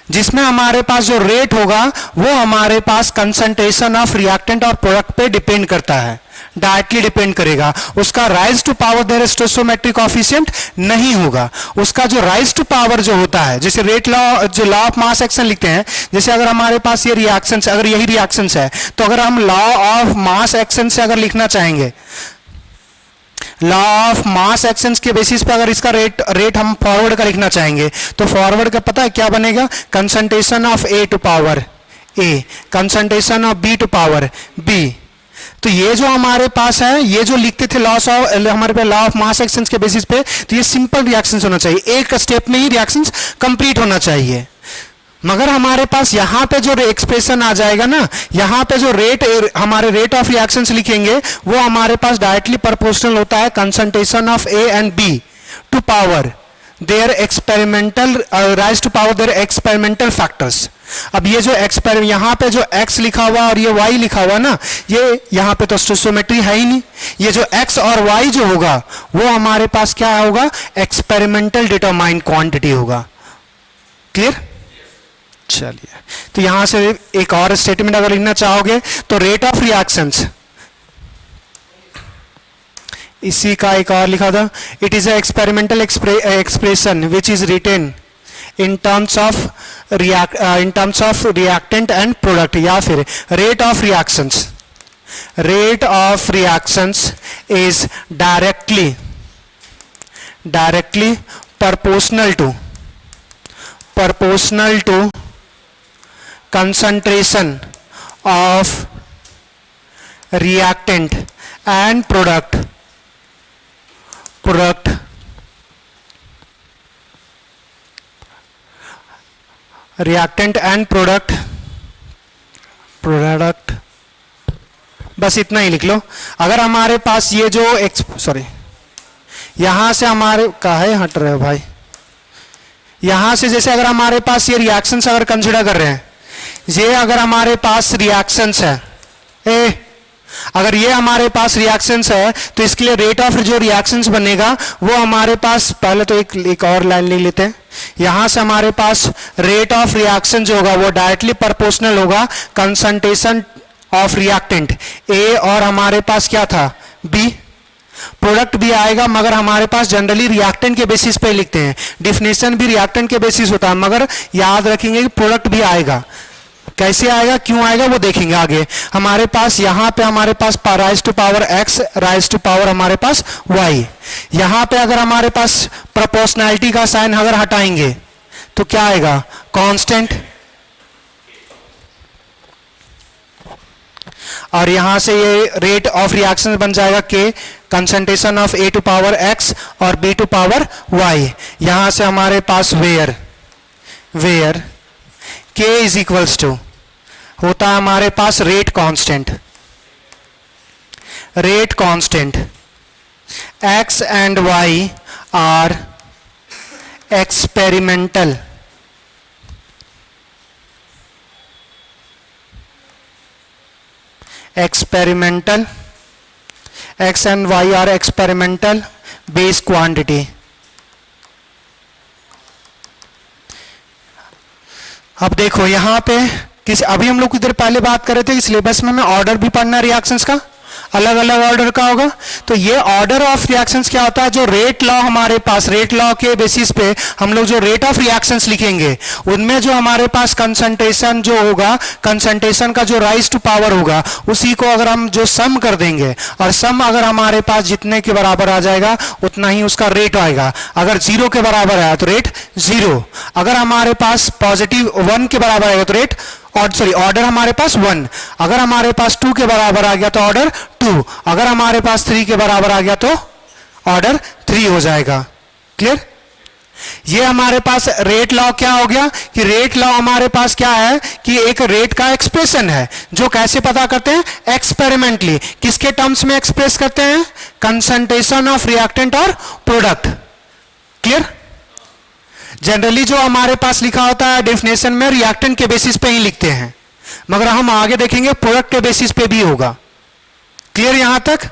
जिसमें हमारे पास जो रेट होगा वो हमारे पास कंसंट्रेशन ऑफ रिएक्टेंट और प्रोडक्ट पे डिपेंड करता है, डायरेक्टली डिपेंड करेगा। उसका raise to power their stoichiometric coefficient नहीं होगा। उसका जो राइज टू पावर जो होता है, जैसे रेट लॉ, जो लॉ ऑफ मास एक्शन लिखते हैं, जैसे अगर हमारे पास ये रिएक्शंस, अगर यही रिएक्शंस है तो अगर हम लॉ ऑफ मास एक्शन से अगर लिखना चाहेंगे, लॉ ऑफ मास एक्शंस के बेसिस पे अगर इसका रेट हम फॉरवर्ड का लिखना चाहेंगे तो फॉरवर्ड का पता है क्या बनेगा, concentration of A to power A, concentration of B to power B. तो ये जो हमारे पास है, ये जो लिखते थे लॉस ऑफ, हमारे पे लॉ ऑफ मास एक्शंस के बेसिस पे, तो ये सिंपल रिएक्शंस होना चाहिए, एक स्टेप में ही रिएक्शंस कंप्लीट होना चाहिए। मगर हमारे पास यहाँ पे जो एक्सप्रेशन आ जाएगा ना, यहाँ पे जो हमारे रेट ऑफ रिएक्शंस लिखेंगे वो हमारे पास डायरेक्टली प्रोपोर्शनल होता है concentration of A and B to power their experimental raise to power their experimental factors. अब ये जो यहाँ पे जो x लिखा हुआ और ये y लिखा हुआ ना, ये यहाँ पे तो स्टोइकोमेट्री है ही नहीं, ये जो x और y जो होगा वो हमारे पास क्या होगा, एक्सपेरिमेंटल डिटरमाइंड क्वांटिटी होगा। क्लियर? चलिए, तो यहां से एक और स्टेटमेंट अगर लिखना चाहोगे तो रेट ऑफ रिएक्शंस, इसी का एक और लिखा था, it is experimental expression which is written in terms of reactant and product, या फिर rate of reactions. Rate of reactions is directly proportional to concentration of reactant and product reactant and product बस इतना ही लिख लो। अगर हमारे पास ये जो यहां से हमारे काहे हट रहे हो भाई, यहां से जैसे अगर हमारे पास ये रिएक्शंस अगर कंसीडर कर रहे हैं, ये अगर हमारे पास रिएक्शंस है अगर ये हमारे पास रिएक्शंस है तो इसके लिए रेट ऑफ जो रिएक्शंस बनेगा वो हमारे पास, पहले तो एक और लाइन ले लेते हैं, यहां से हमारे पास रेट ऑफ रिएक्शन जो होगा वो डायरेक्टली प्रोपोर्शनल होगा कंसंट्रेशन ऑफ रिएक्टेंट ए और हमारे पास क्या था बी। प्रोडक्ट भी आएगा मगर हमारे पास जनरली रिएक्टेंट के बेसिस पे लिखते हैं, डिफिनेशन भी रिएक्टेंट के बेसिस होता है, मगर याद रखेंगे कि प्रोडक्ट भी आएगा। कैसे आएगा, क्यों आएगा, वो देखेंगे आगे। हमारे पास यहां पे हमारे पास raise to power x, raise to power हमारे पास y। यहां पे अगर हमारे पास प्रोपोर्शनैलिटी का साइन अगर हटाएंगे तो क्या आएगा, कांस्टेंट। और यहां से ये रेट ऑफ रिएक्शन बन जाएगा k, concentration of a to power x और b टू पावर y। यहां से हमारे पास where k is equals to होता है हमारे पास rate constant x and y are experimental x and y are experimental base quantity। अब देखो यहां पे अभी हम लोग इधर पहले बात कर रहे थे कि सिलेबस में हमें ऑर्डर भी पढ़ना है रिएक्शंस का। अलग अलग ऑर्डर का होगा। तो ये ऑर्डर ऑफ रिएक्शंस क्या होता है, जो रेट लॉ हमारे पास, रेट लॉ के बेसिस पे हम लोग जो रेट ऑफ रिएक्शंस लिखेंगे, उनमें जो हमारे पास कंसंट्रेशन जो होगा, कंसंट्रेशन का जो राइज टू पावर होगा, उसी को अगर हम जो सम कर देंगे, और सम अगर हमारे पास जितने के बराबर आ जाएगा उतना ही उसका रेट आएगा। अगर 0 के बराबर आया तो रेट 0, अगर हमारे पास पॉजिटिव 1 के बराबर आएगा तो रेट, और सॉरी ऑर्डर हमारे पास 1, अगर हमारे पास 2 के बराबर आ गया तो ऑर्डर 2, अगर हमारे पास 3 के बराबर आ गया तो ऑर्डर 3 हो जाएगा। क्लियर? ये हमारे पास रेट लॉ क्या हो गया कि रेट लॉ हमारे पास क्या है कि एक रेट का एक्सप्रेशन है, जो कैसे पता करते हैं, एक्सपेरिमेंटली। किसके टर्म्स में एक्सप्रेस करते हैं, कंसंट्रेशन ऑफ रिएक्टेंट और प्रोडक्ट। क्लियर? जनरली जो हमारे पास लिखा होता है डेफिनेशन में, रिएक्टेंट के बेसिस पे ही लिखते हैं, मगर हम आगे देखेंगे प्रोडक्ट के बेसिस पे भी होगा। क्लियर यहां तक?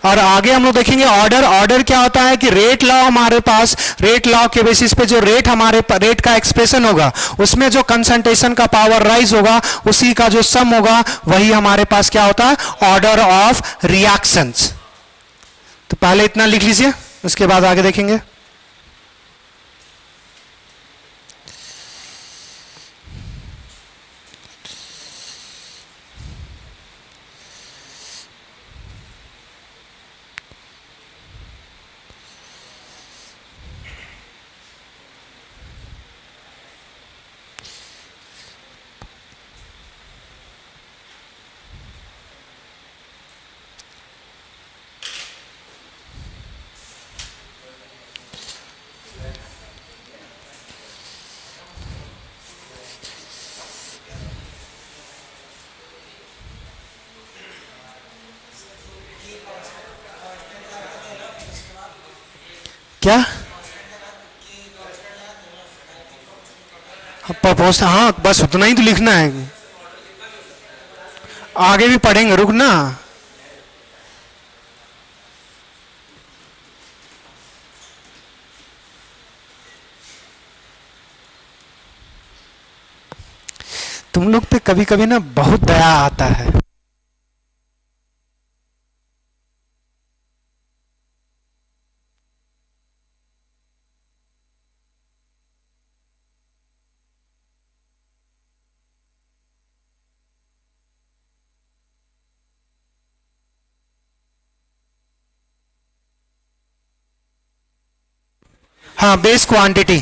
और आगे हम लोग देखेंगे ऑर्डर। ऑर्डर क्या होता है कि रेट लॉ हमारे पास, रेट लॉ के बेसिस पे जो रेट हमारे रेट का एक्सप्रेशन होगा, उसमें जो कंसंट्रेशन का पावर राइज होगा, उसी का जो सम होगा, वही हमारे पास क्या होता है, ऑर्डर ऑफ रिएक्शंस। तो पहले इतना लिख लीजिए, उसके बाद आगे देखेंगे। क्या प्रपोज? हाँ, बस उतना ही तो लिखना है, आगे भी पढ़ेंगे, रुकना। तुम लोग पे कभी कभी ना बहुत दया आता है। हाँ, बेस क्वांटिटी।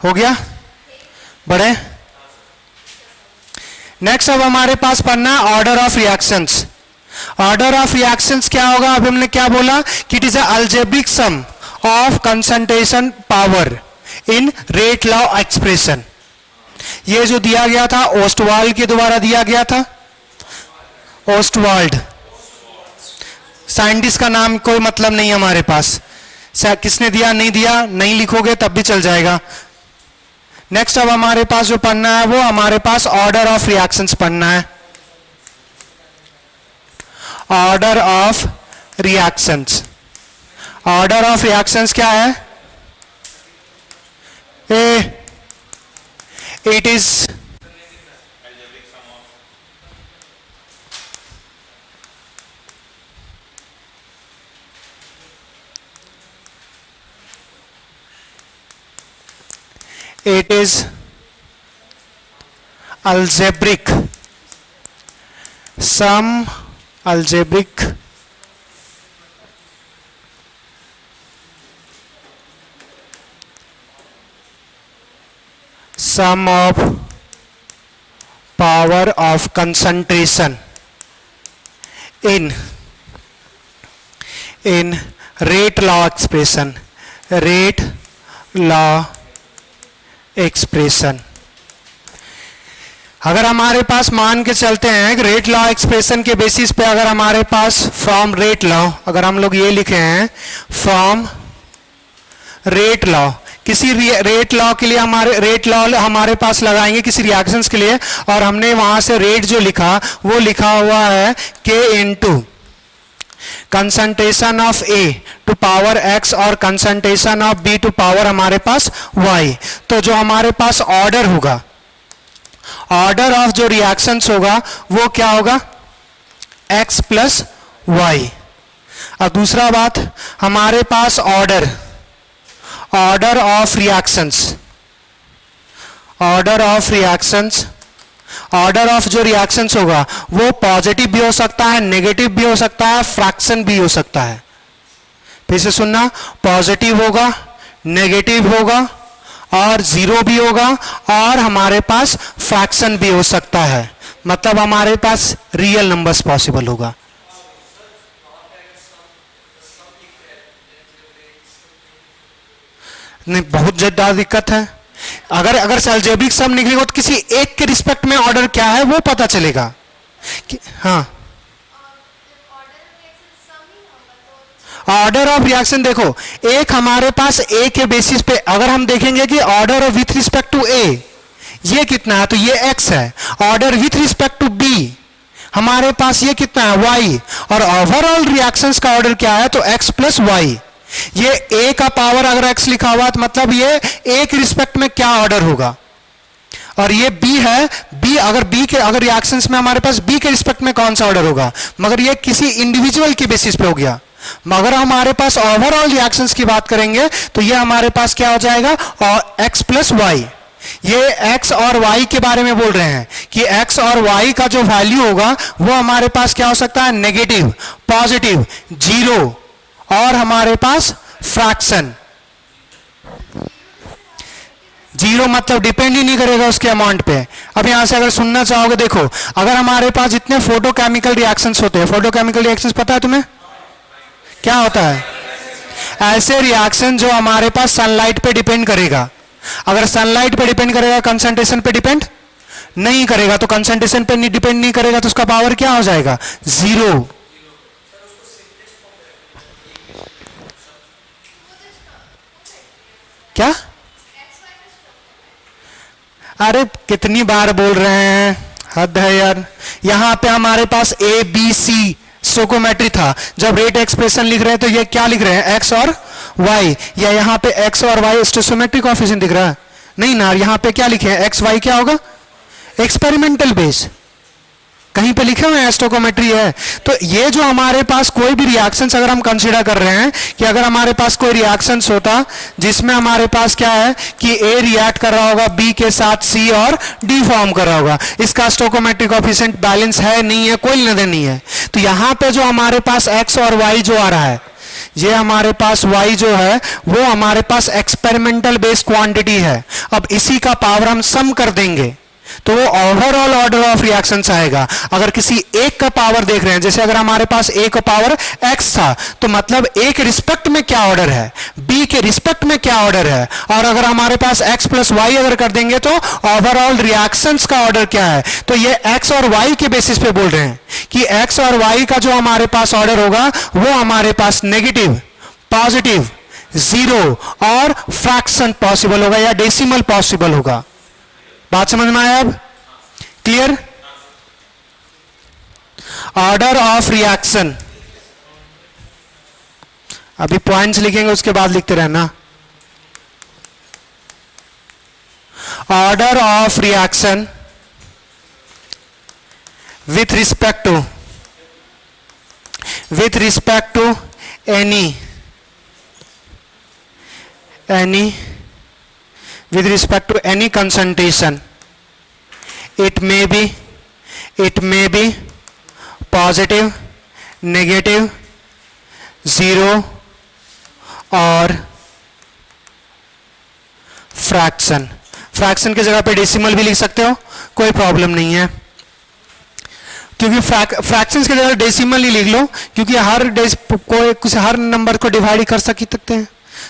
हो गया? बढ़े? नेक्स्ट अब हमारे पास पढ़ना है order of reactions. Order of reactions क्या होगा? अब हमने क्या बोला कि it is a algebraic sum of concentration power in rate law expression. ये जो दिया गया था ओस्टवाल्ड के द्वारा दिया गया था, ओस्टवाल्ड। साइंटिस्ट का नाम कोई मतलब नहीं हमारे पास, किसने दिया नहीं दिया नहीं लिखोगे तब भी चल जाएगा। नेक्स्ट अब हमारे पास जो पढ़ना है वो हमारे पास ऑर्डर ऑफ रिएक्शंस पढ़ना है। Order of reactions, order of reactions क्या है? It is it is algebraic sum, algebraic sum of power of concentration in rate law expression, rate law expression. अगर हमारे पास मान के चलते हैं कि रेट लॉ एक्सप्रेशन के बेसिस पे अगर हमारे पास फ्रॉम रेट लॉ, अगर हम लोग ये लिखे हैं फ्रॉम रेट लॉ, किसी रेट लॉ के लिए हमारे रेट लॉ हमारे पास लगाएंगे किसी रिएक्शंस के लिए, और हमने वहां से रेट जो लिखा वो लिखा हुआ है K concentration of A to power X और concentration of B to power हमारे पास वाई। तो जो हमारे पास ऑर्डर होगा, ऑर्डर ऑफ जो रिएक्शंस होगा वो क्या होगा, एक्स प्लस वाई। और दूसरा बात, हमारे पास order of reactions, order of reactions, order of जो रिएक्शंस होगा वो पॉजिटिव भी हो सकता है, नेगेटिव भी हो सकता है, फ्रैक्शन भी हो सकता है। फिर से सुनना, पॉजिटिव होगा, नेगेटिव होगा और जीरो भी होगा और हमारे पास फ्रैक्शन भी हो सकता है, मतलब हमारे पास रियल नंबर्स पॉसिबल होगा। नहीं, बहुत ज्यादा दिक्कत है। अगर अलजेब्रिक सम निकलेगा तो किसी एक के रिस्पेक्ट में ऑर्डर क्या है वो पता चलेगा कि हाँ, ऑर्डर ऑफ रिएक्शन देखो, एक हमारे पास ए के बेसिस पे अगर हम देखेंगे कि order of with respect to A ये कितना है तो ये एक्स है, order with respect to B हमारे पास ये कितना है वाई, और ओवरऑल रिएक्शंस का ऑर्डर क्या है तो एक्स प्लस वाई। ये ए का पावर अगर एक्स लिखा हुआ तो मतलब ये ए के रिस्पेक्ट में क्या ऑर्डर होगा, और ये बी है, बी अगर रिएक्शंस में हमारे पास बी के रिस्पेक्ट में कौन सा ऑर्डर होगा, मगर ये किसी इंडिविजुअल के बेसिस पे हो गया। मगर हमारे पास ओवरऑल रिएक्शंस की बात करेंगे तो ये हमारे पास क्या हो जाएगा, और एक्स प्लस वाई। ये एक्स और वाई के बारे में बोल रहे हैं कि एक्स और वाई का जो वैल्यू होगा वो हमारे पास क्या हो सकता है, नेगेटिव, पॉजिटिव, जीरो और हमारे पास फ्रैक्शन। जीरो मतलब डिपेंड ही नहीं करेगा उसके अमाउंट पे। अब यहां से अगर सुनना चाहोगे, देखो अगर हमारे पास जितने फोटोकेमिकल रिएक्शंस होते हैं, फोटोकेमिकल रिएक्शंस पता है तुम्हें क्या होता है, ऐसे रिएक्शन जो हमारे पास सनलाइट पे डिपेंड करेगा। अगर सनलाइट पे डिपेंड करेगा, कंसंट्रेशन पे डिपेंड नहीं करेगा, तो कंसंट्रेशन पे डिपेंड नहीं करेगा तो उसका पावर क्या हो जाएगा, जीरो। क्या, अरे कितनी बार बोल रहे हैं, हद है यार। यहां पे हमारे पास ए बी सी स्टोकोमेट्री था, जब रेट एक्सप्रेशन लिख रहे हैं तो ये क्या लिख रहे हैं, एक्स और वाई, या यहाँ पे एक्स और वाई स्टोकोमेट्री कोएफिशिएंट दिख रहा है, नहीं ना। यहाँ पे क्या लिखे हैं, एक्स वाई क्या होगा, एक्सपेरिमेंटल बेस, कहीं पे लिखे हुए हैं स्टोकोमेट्री है। तो ये जो हमारे पास कोई भी रिएक्शंस अगर हम कंसीडर कर रहे हैं कि अगर हमारे पास कोई रिएक्शंस होता जिसमें हमारे पास क्या है कि ए रिएक्ट कर रहा होगा बी के साथ सी और डी फॉर्म कर रहा होगा, इसका स्टोकोमेट्रिक कोएफिशिएंट बैलेंस है नहीं है, कोई लेना देना नहीं है। तो यहां पे जो हमारे पास एक्स और वाई जो आ रहा है, ये हमारे पास y जो है वो हमारे पास एक्सपेरिमेंटल बेस्ड क्वांटिटी है। अब इसी का पावर हम सम कर देंगे तो वो ओवरऑल ऑर्डर ऑफ रिएक्शंस आएगा। अगर किसी एक का पावर देख रहे हैं, जैसे अगर हमारे पास a का पावर x था तो मतलब a के रिस्पेक्ट में क्या ऑर्डर है, b के रिस्पेक्ट में क्या ऑर्डर है, और अगर हमारे पास x प्लस वाई अगर कर देंगे तो ओवरऑल रिएक्शंस का ऑर्डर क्या है। तो ये x और y के बेसिस पे बोल रहे हैं कि x और y का जो हमारे पास ऑर्डर होगा वो हमारे पास नेगेटिव, पॉजिटिव, जीरो और फ्रैक्शन पॉसिबल होगा या डेसिमल पॉसिबल होगा। बात समझ में आया अब, क्लियर। ऑर्डर ऑफ रिएक्शन, अभी पॉइंट्स लिखेंगे उसके बाद लिखते रहना। Order of reaction with respect to any with respect to any concentration, it may be positive, negative, zero और फ्रैक्शन की जगह पे डेसिमल भी लिख सकते हो, कोई प्रॉब्लम नहीं है, क्योंकि फ्रैक्शंस की जगह डेसिमल ही लिख लो, क्योंकि हर नंबर को डिवाइड कर सकते हैं।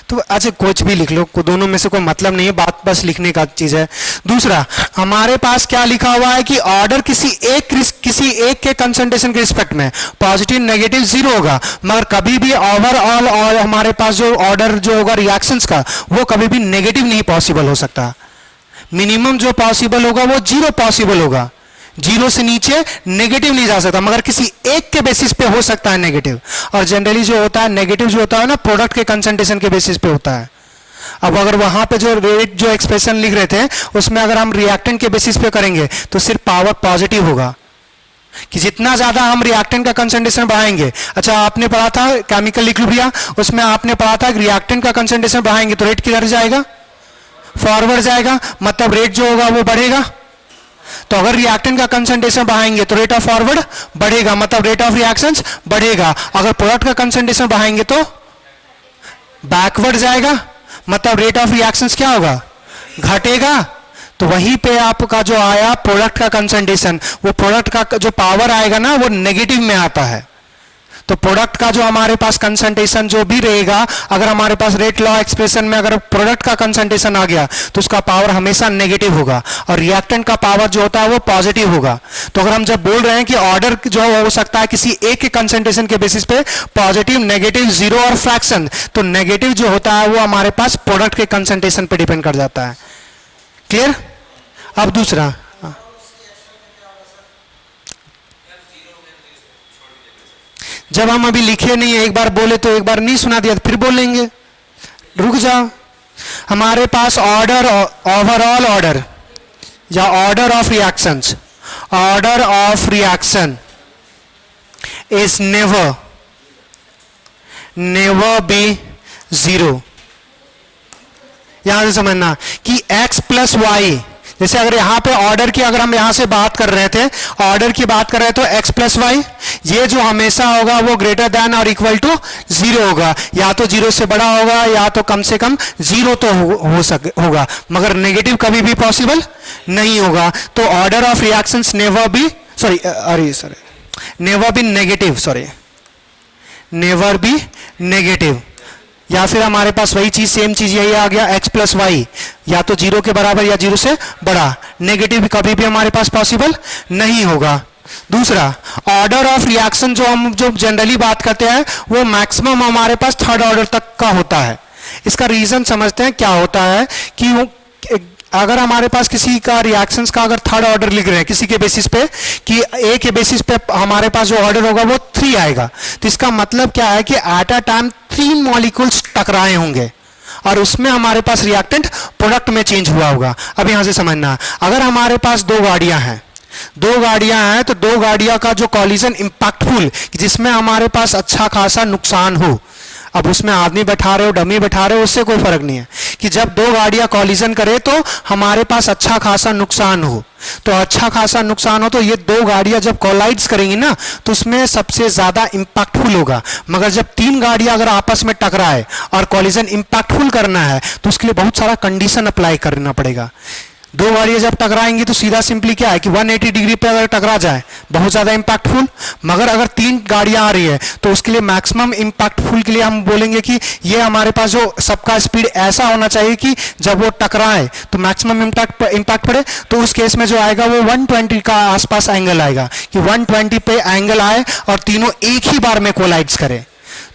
तो अच्छा कुछ भी लिख लो, दोनों में से कोई मतलब नहीं है, बात बस लिखने का चीज है। दूसरा हमारे पास क्या लिखा हुआ है कि ऑर्डर किसी एक के कंसंट्रेशन के रिस्पेक्ट में पॉजिटिव, नेगेटिव, जीरो होगा, मगर कभी भी ओवरऑल और हमारे पास जो ऑर्डर जो होगा रिएक्शंस का वो कभी भी नेगेटिव नहीं पॉसिबल हो सकता। मिनिमम जो पॉसिबल होगा वो जीरो पॉसिबल होगा, जीरो से नीचे नेगेटिव नहीं जा सकता, मगर किसी एक के बेसिस पे हो सकता है नेगेटिव। और जनरली जो होता है नेगेटिव जो होता है ना, प्रोडक्ट के कंसंट्रेशन के बेसिस पे होता है। अब अगर वहां पे जो रेट जो एक्सप्रेशन लिख रहे थे उसमें अगर हम रिएक्टेंट के बेसिस पे करेंगे तो सिर्फ पावर पॉजिटिव होगा, कि जितना ज्यादा हम रिएक्टेंट का कंसंट्रेशन बढ़ाएंगे। अच्छा, आपने पढ़ा था केमिकल इक्विलिब्रियम, उसमें आपने पढ़ा था रिएक्टेंट का कंसंट्रेशन बढ़ाएंगे तो रेट किधर जाएगा? फॉरवर्ड जाएगा, मतलब रेट जो होगा वो बढ़ेगा। तो अगर रिएक्टेंट का कंसंट्रेशन बढ़ाएंगे तो रेट ऑफ फॉरवर्ड बढ़ेगा, मतलब रेट ऑफ रिएक्शंस बढ़ेगा। अगर प्रोडक्ट का कंसंट्रेशन बढ़ाएंगे तो बैकवर्ड जाएगा, मतलब रेट ऑफ रिएक्शंस क्या होगा? घटेगा। तो वहीं पे आपका जो आया प्रोडक्ट का कंसंट्रेशन, वो प्रोडक्ट का जो पावर आएगा ना वो नेगेटिव में आता है। तो प्रोडक्ट का जो हमारे पास कंसंट्रेशन जो भी रहेगा, अगर हमारे पास रेट लॉ एक्सप्रेशन में अगर प्रोडक्ट का कंसंट्रेशन आ गया तो उसका पावर हमेशा नेगेटिव होगा, और रिएक्टेंट का पावर जो होता है वो पॉजिटिव होगा। तो अगर हम जब बोल रहे हैं कि ऑर्डर जो हो सकता है किसी एक के कंसंट्रेशन के बेसिस पे पॉजिटिव, नेगेटिव, जीरो और फ्रैक्शन, तो नेगेटिव जो होता है वो हमारे पास प्रोडक्ट के कंसंट्रेशन पे डिपेंड कर जाता है। क्लियर? अब दूसरा, जब हम अभी लिखे नहीं है, एक बार बोले तो एक बार नहीं सुना दिया तो फिर बोलेंगे, रुक जाओ। हमारे पास ऑर्डर, ओवरऑल ऑर्डर या order of reactions, order of reaction is never be zero. यहां से समझना कि x प्लस वाई, जैसे अगर यहां पे ऑर्डर की अगर हम यहां से बात कर रहे थे, ऑर्डर की बात कर रहे थे तो x प्लस वाई, ये जो हमेशा होगा वो ग्रेटर देन और इक्वल टू जीरो होगा, या तो जीरो से बड़ा होगा या तो कम से कम जीरो तो होगा, मगर नेगेटिव कभी भी पॉसिबल नहीं होगा। तो order of reactions never be never be negative, never be negative. या फिर हमारे पास वही चीज, सेम चीज यही आ गया, x प्लस वाई या तो जीरो के बराबर या जीरो से बड़ा, नेगेटिव कभी भी हमारे पास पॉसिबल नहीं होगा। दूसरा, ऑर्डर ऑफ रिएक्शन जो हम जो जनरली बात करते हैं वो मैक्सिमम हमारे पास थर्ड ऑर्डर तक का होता है। इसका रीजन समझते हैं क्या होता है कि अगर हमारे पास किसी का रिएक्शंस का अगर थर्ड ऑर्डर लिख रहे हैं किसी के बेसिस पे, कि ए के बेसिस पे हमारे पास जो ऑर्डर होगा वो 3 आएगा, तो इसका मतलब क्या है कि एट अ टाइम 3 मॉलिक्यूल्स टकराए होंगे और उसमें हमारे पास रिएक्टेंट प्रोडक्ट में चेंज हुआ होगा। अब यहां से समझना, अगर हमारे पास 2 गाड़ियां हैं तो 2 गाड़ियां का जो कॉलिजन इंपैक्टफुल, जिसमें हमारे पास अच्छा खासा नुकसान हो, अब उसमें आदमी बैठा रहे हो डमी बैठा रहे हो उससे कोई फर्क नहीं है, कि जब 2 गाड़ियां कॉलिजन करे तो हमारे पास अच्छा खासा नुकसान हो, तो अच्छा खासा नुकसान हो तो ये 2 गाड़ियां जब कोलाइड्स करेंगी ना तो उसमें सबसे ज्यादा इंपैक्टफुल होगा। मगर जब 3 गाड़ियां अगर आपस में टकराए और कॉलिजन इंपैक्टफुल करना है तो उसके लिए बहुत सारा कंडीशन अप्लाई करना पड़ेगा। 2 गाड़ियां जब टकराएंगी तो सीधा सिंपली क्या है कि 180 डिग्री पे अगर टकरा जाए बहुत ज्यादा इंपैक्टफुल, मगर अगर 3 गाड़ियां आ रही है तो उसके लिए मैक्सिमम इंपैक्टफुल के लिए हम बोलेंगे कि ये हमारे पास जो सबका स्पीड ऐसा होना चाहिए कि जब वो टकराए तो मैक्सिमम इंपैक्ट पड़े। तो उस केस में जो आएगा वो 120 का आसपास एंगल आएगा, कि 120 पे एंगल आए और तीनों एक ही बार में कोलाइड्स करे,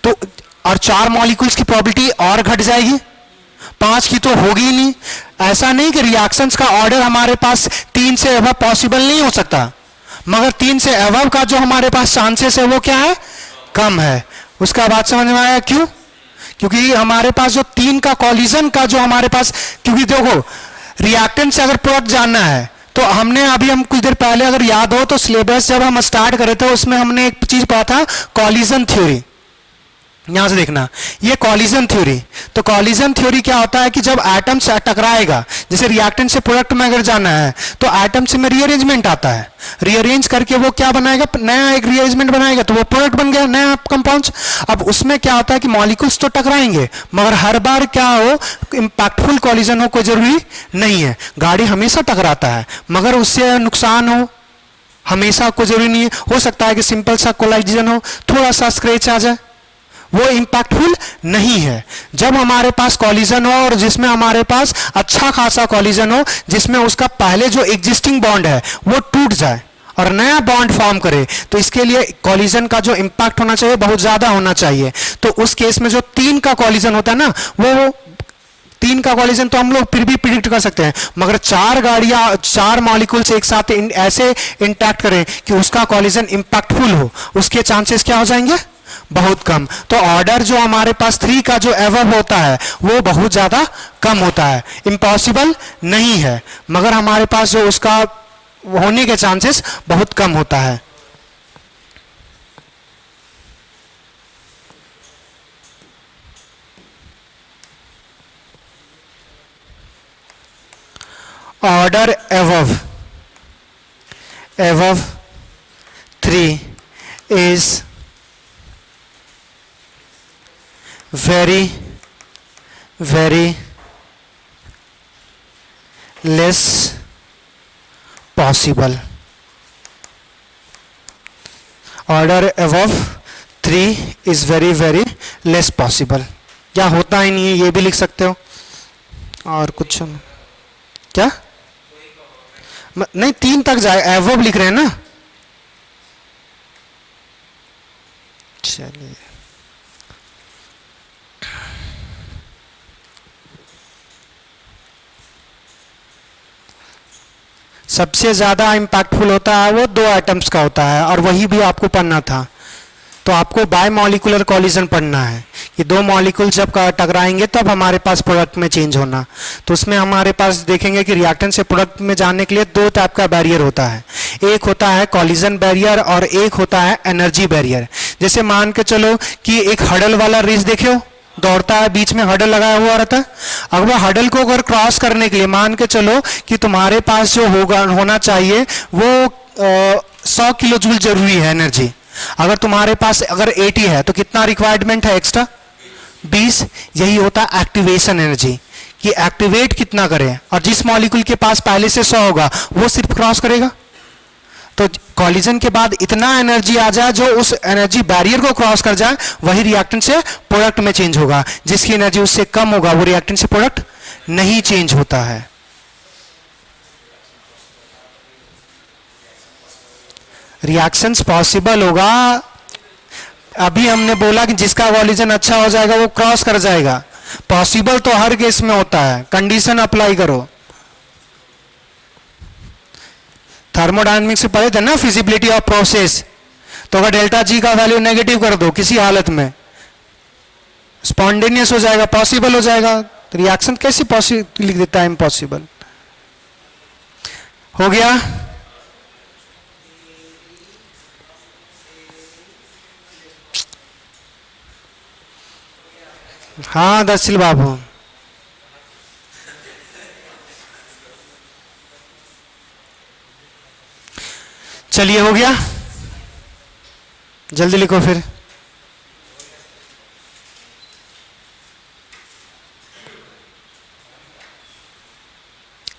तो और 4 मॉलिक्यूल्स की प्रोबेबिलिटी और घट जाएगी, 5 की तो होगी ही नहीं। ऐसा नहीं कि रिएक्शंस का ऑर्डर हमारे पास 3 से अबव पॉसिबल नहीं हो सकता, मगर 3 से अबव का जो हमारे पास चांसेस है वो क्या है? कम है। उसका बात समझ में आया क्यों? क्योंकि हमारे पास जो 3 का कॉलिजन का जो हमारे पास, क्योंकि देखो रिएक्टेंट से अगर प्रोडक्ट जानना है तो हमने अभी हम कुछ देर पहले अगर याद हो तो सिलेबस जब हम स्टार्ट करे थे उसमें हमने एक चीज पढ़ा था, कॉलिजन थ्योरी। यहां से देखना, ये कॉलिजन थ्योरी, तो कॉलिजन थ्योरी क्या होता है कि जब एटम से टकराएगा, जैसे रिएक्टेंट से प्रोडक्ट में अगर जाना है तो एटम से में रीअरेंजमेंट आता है, रीअरेंज करके वो क्या बनाएगा, नया एक रीअरेंजमेंट बनाएगा तो वो प्रोडक्ट बन गया नया कंपाउंड। अब उसमें क्या होता है कि मॉलिक्यूल्स तो टकराएंगे मगर हर बार क्या हो, इंपैक्टफुल कॉलिजन हो कोई जरूरी नहीं है। गाड़ी हमेशा टकराता है मगर उससे नुकसान हो हमेशा कोई जरूरी नहीं है, हो सकता है कि सिंपल सा कोलाइजन हो, थोड़ा सा स्क्रैच आ जाए, वो इंपैक्टफुल नहीं है। जब हमारे पास कॉलिजन हो और जिसमें हमारे पास अच्छा खासा कॉलिजन हो, जिसमें उसका पहले जो एग्जिस्टिंग बॉन्ड है वो टूट जाए और नया बॉन्ड फॉर्म करे, तो इसके लिए कॉलिजन का जो इंपैक्ट होना चाहिए बहुत ज्यादा होना चाहिए। तो उस केस में जो 3 का कॉलिजन होता है ना, वो 3 का कॉलिजन तो हम लोग फिर भी प्रिडिक्ट कर सकते हैं, मगर 4 गाड़ियां, 4 मॉलिक्यूल्स एक साथ ऐसे इंटैक्ट करें कि उसका कॉलिजन इंपैक्टफुल हो, उसके चांसेस क्या हो जाएंगे? बहुत कम। तो ऑर्डर जो हमारे पास 3 का जो एवब होता है वो बहुत ज्यादा कम होता है, इम्पॉसिबल नहीं है, मगर हमारे पास जो उसका होने के चांसेस बहुत कम होता है। Order above 3 is very less possible. Order above 3 is very less possible. क्या होता ही नहीं है, ये भी लिख सकते हो। और कुछ क्या नहीं, 3 तक जाए, एवब लिख रहे हैं ना। चलिए सबसे ज्यादा इंपैक्टफुल होता है वो 2 एटम्स का होता है, और वही भी आपको पढ़ना था। तो आपको बायमॉलिक्यूलर कॉलिजन पढ़ना है कि 2 मॉलिक्यूल जब टकराएंगे तब हमारे पास प्रोडक्ट में चेंज होना। तो उसमें हमारे पास देखेंगे कि रिएक्टेंट से प्रोडक्ट में जाने के लिए 2 टाइप का बैरियर होता है, एक होता है कॉलिजन बैरियर और एक होता है एनर्जी बैरियर। जैसे मान के चलो कि एक हडल वाला रेस देखियो, दौड़ता है, बीच में हडल लगाया हुआ रहता है। अगर वह हडल को अगर क्रॉस करने के लिए मान के चलो कि तुम्हारे पास जो होना चाहिए वो 100 किलो जूल जरूरी है एनर्जी, अगर तुम्हारे पास अगर 80 है तो कितना रिक्वायरमेंट है एक्स्ट्रा? 20। यही होता है एक्टिवेशन एनर्जी, कि एक्टिवेट कितना करें, और जिस मॉलिक्यूल के पास पहले से 100 होगा वो सिर्फ क्रॉस करेगा। तो कॉलिजन के बाद इतना एनर्जी आ जाए जो उस एनर्जी बैरियर को क्रॉस कर जाए, वही रिएक्टेंट से प्रोडक्ट में चेंज होगा। जिसकी एनर्जी उससे कम होगा वो रिएक्टेंट से प्रोडक्ट नहीं चेंज होता है। रिएक्शंस पॉसिबल होगा, अभी हमने बोला कि जिसका कॉलिजन अच्छा हो जाएगा वो क्रॉस कर जाएगा। पॉसिबल तो हर केस में होता है, कंडीशन अप्लाई करो। थर्मोडायनेमिक्स से पढ़े थे ना फिजिबिलिटी ऑफ प्रोसेस, तो अगर डेल्टा जी का वैल्यू नेगेटिव कर दो किसी हालत में, स्पॉन्टेनियस हो जाएगा, पॉसिबल हो जाएगा। तो रिएक्शन कैसे पॉसिबल लिख देता है? इम्पॉसिबल हो गया। हाँ दर्शिल बाबू, चलिए हो गया, जल्दी लिखो फिर।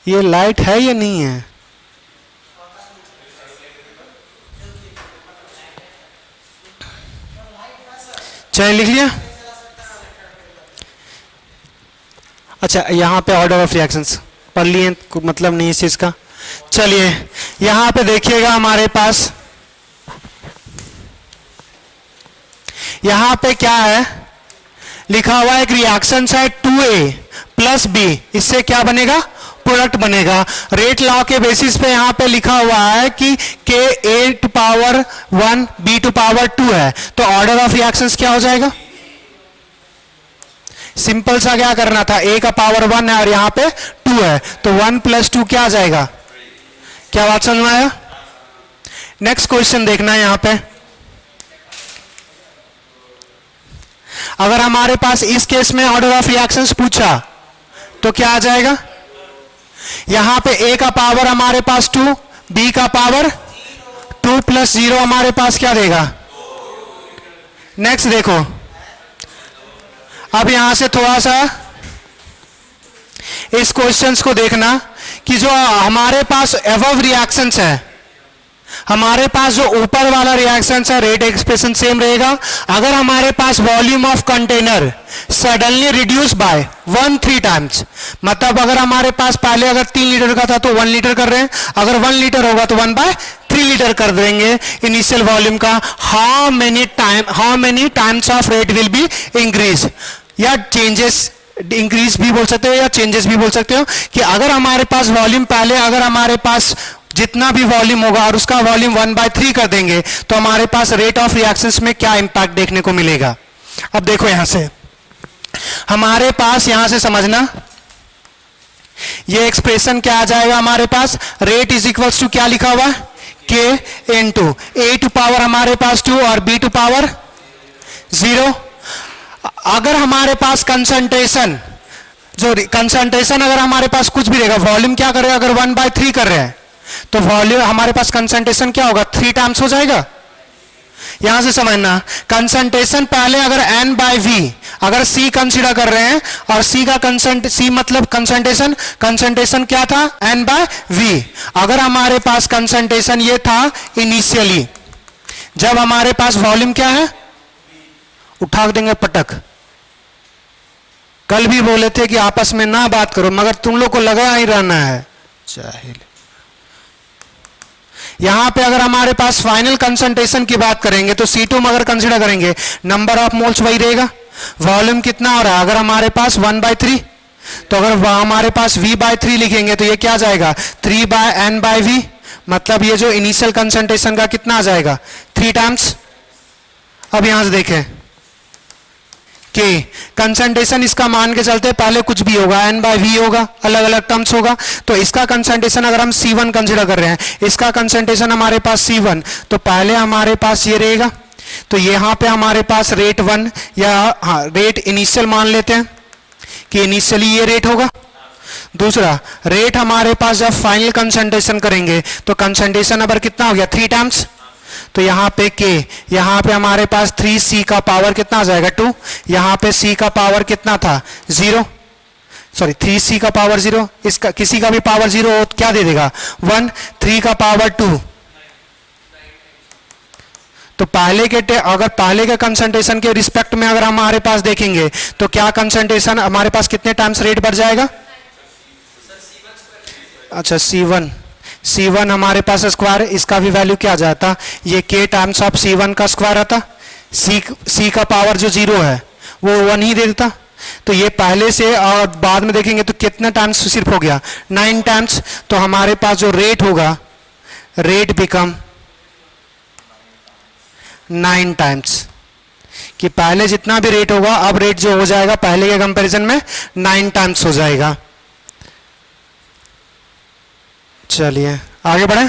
ये लाइट है या नहीं है? चलिए लिख लिया। अच्छा, यहाँ पे ऑर्डर ऑफ रिएक्शंस पढ़ लिए, मतलब नहीं इस चीज का। चलिए यहाँ पे देखिएगा, हमारे पास यहाँ पे क्या है लिखा हुआ है? एक रिएक्शन है 2A प्लस B, इससे क्या बनेगा? प्रोडक्ट बनेगा। रेट लॉ के बेसिस पे यहाँ पे लिखा हुआ है कि KA to power 1 B to power 2 है, तो ऑर्डर ऑफ रिएक्शंस क्या हो जाएगा? सिंपल सा क्या करना था, A का पावर 1 है और यहाँ पे 2 है, तो 1 प्लस 2 क्या आ जाएगा? क्या बात समझ में आया? नेक्स्ट क्वेश्चन देखना है यहाँ पे। अगर हमारे पास इस केस में ऑर्डर ऑफ रिएक्शंस पूछा तो क्या आ जाएगा? यहां पे A का पावर हमारे पास 2, B का पावर 2 प्लस 0 हमारे पास क्या देगा? नेक्स्ट देखो, अब यहां से थोड़ा सा इस क्वेश्चंस को देखना कि जो हमारे पास एबव रिएक्शंस है, हमारे पास जो ऊपर वाला रिएक्शंस है रेट एक्सप्रेशन सेम रहेगा। अगर हमारे पास volume of container suddenly reduce by 1-3 times, मतलब अगर हमारे पास पहले अगर 3 लीटर का था तो 1 लीटर कर रहे हैं, अगर 1 लीटर होगा तो 1/3 लीटर कर देंगे इनिशियल वॉल्यूम का। How many times of rate will be increase या चेंजेस इंक्रीज भी बोल सकते हो या चेंजेस भी बोल सकते हो कि अगर हमारे पास वॉल्यूम पहले अगर हमारे पास जितना भी वॉल्यूम होगा और उसका वॉल्यूम 1/3 कर देंगे तो हमारे पास रेट ऑफ रिएक्शंस में क्या इंपैक्ट देखने को मिलेगा। अब देखो यहां से हमारे पास यहां से समझना ये एक्सप्रेशन क्या आ जाएगा हमारे पास रेट इज इक्वल्स टू क्या लिखा हुआ के इनटू ए टू पावर हमारे पास 2 और बी टू पावर 0। अगर हमारे पास कंसंट्रेशन जो कंसंट्रेशन अगर हमारे पास कुछ भी रहेगा वॉल्यूम क्या करेगा अगर 1/3 कर रहे हैं तो वॉल्यूम हमारे पास कंसंट्रेशन क्या होगा 3 टाइम्स हो जाएगा। यहां से समझना कंसंट्रेशन पहले अगर n/v अगर c कंसीडर कर रहे हैं और c का c मतलब कंसंट्रेशन क्या था n/v। अगर हमारे पास कंसंट्रेशन ये था इनिशियली जब हमारे पास वॉल्यूम क्या है उठा देंगे पटक। कल भी बोले थे कि आपस में ना बात करो मगर तुम लोग को लगा ही रहना है जाहिल। यहां पे अगर हमारे पास फाइनल कंसंट्रेशन की बात करेंगे तो C2 में अगर कंसीडर करेंगे नंबर ऑफ मोल्स वही रहेगा। वॉल्यूम कितना हो रहा है अगर हमारे पास 1/3 तो अगर हमारे पास V/3 लिखेंगे तो ये क्या आ जाएगा 3/n/v मतलब ये जो इनिशियल कंसंट्रेशन का कितना आ जाएगा 3 टाइम्स। अब यहां से देखें कि कंसंट्रेशन इसका मान के चलते पहले कुछ भी होगा n/v होगा अलग अलग टर्म्स होगा तो इसका कंसंट्रेशन अगर हम C1 कंसीडर कर रहे हैं इसका कंसंट्रेशन हमारे पास C1 तो पहले हमारे पास ये रहेगा तो यहां पे हमारे पास रेट 1 या रेट इनिशियल मान लेते हैं कि इनिशियली ये रेट होगा। दूसरा रेट हमारे पास जब फाइनल कंसंट्रेशन करेंगे तो कंसंट्रेशन अगर कितना हो गया 3 टाइम्स तो यहां पे k यहां पे हमारे पास 3c का पावर कितना आ जाएगा 2 यहां पे c का पावर कितना था 0 सॉरी 3c का पावर 0 इसका किसी का भी पावर 0 हो क्या दे देगा 1 3 का पावर 2 तो पहले के अगर पहले के कंसंट्रेशन के रिस्पेक्ट में अगर हमारे पास देखेंगे तो क्या कंसंट्रेशन हमारे पास कितने टाइम्स रेट बढ़ जाएगा। अच्छा C1 हमारे पास स्क्वायर इसका भी वैल्यू क्या आ जाता ये k टाइम्स ऑफ C1 का स्क्वायर आता c का पावर जो 0 है वो 1 ही दे देता तो ये पहले से और बाद में देखेंगे तो कितना टाइम्स सिर्फ हो गया 9 टाइम्स तो हमारे पास जो रेट होगा रेट बिकम 9 टाइम्स कि पहले जितना भी रेट होगा अब रेट जो हो जाएगा पहले के कंपैरिजन में 9 टाइम्स हो जाएगा। चलिए आगे बढ़े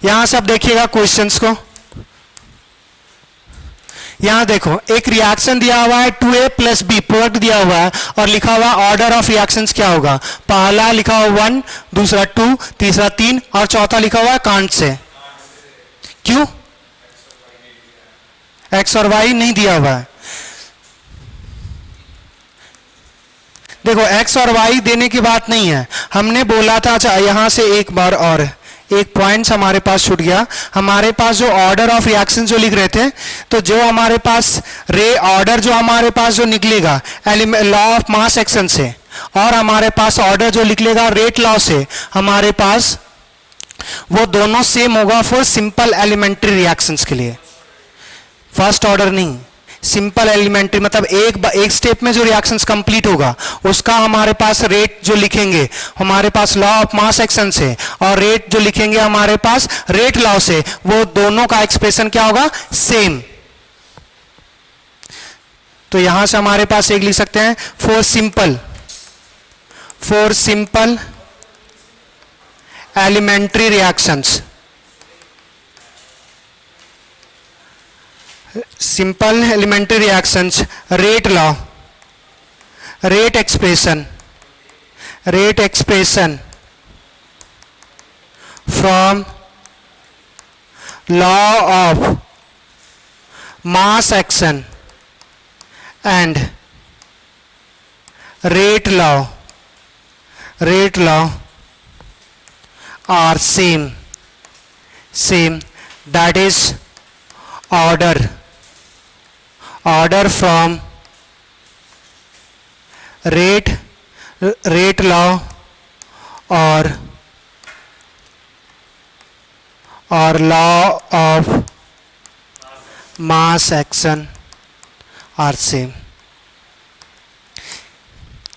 यहां से अब देखिएगा क्वेश्चंस को। यहां देखो एक रिएक्शन दिया हुआ है 2a + b प्रोडक्ट दिया हुआ है और लिखा हुआ ऑर्डर ऑफ रिएक्शंस क्या होगा पहला लिखा हुआ 1 दूसरा 2 तीसरा 3 और चौथा लिखा हुआ है कांट से। क्यों x और y नहीं दिया हुआ है। देखो x और y देने की बात नहीं है हमने बोला था। अच्छा यहां से एक बार और एक पॉइंट्स हमारे पास छूट गया हमारे पास जो ऑर्डर ऑफ रिएक्शन जो लिख रहे थे तो जो हमारे पास ऑर्डर जो हमारे पास जो निकलेगा लॉ ऑफ मास एक्शन से और हमारे पास ऑर्डर जो निकलेगा रेट लॉ से हमारे पास वो दोनों सेम होगा फॉर सिंपल एलिमेंट्री रिएक्शंस के लिए। फर्स्ट ऑर्डर नहीं सिंपल एलिमेंट्री मतलब एक स्टेप में जो रिएक्शंस कंप्लीट होगा उसका हमारे पास रेट जो लिखेंगे हमारे पास लॉ ऑफ मास एक्शन से और रेट जो लिखेंगे हमारे पास रेट लॉ से वो दोनों का एक्सप्रेशन क्या होगा सेम। तो यहां से हमारे पास एक लिख सकते हैं for simple elementary reactions simple elementary reactions rate law rate expression from law of mass action and rate law are same that is order from rate law or law of mass action are same।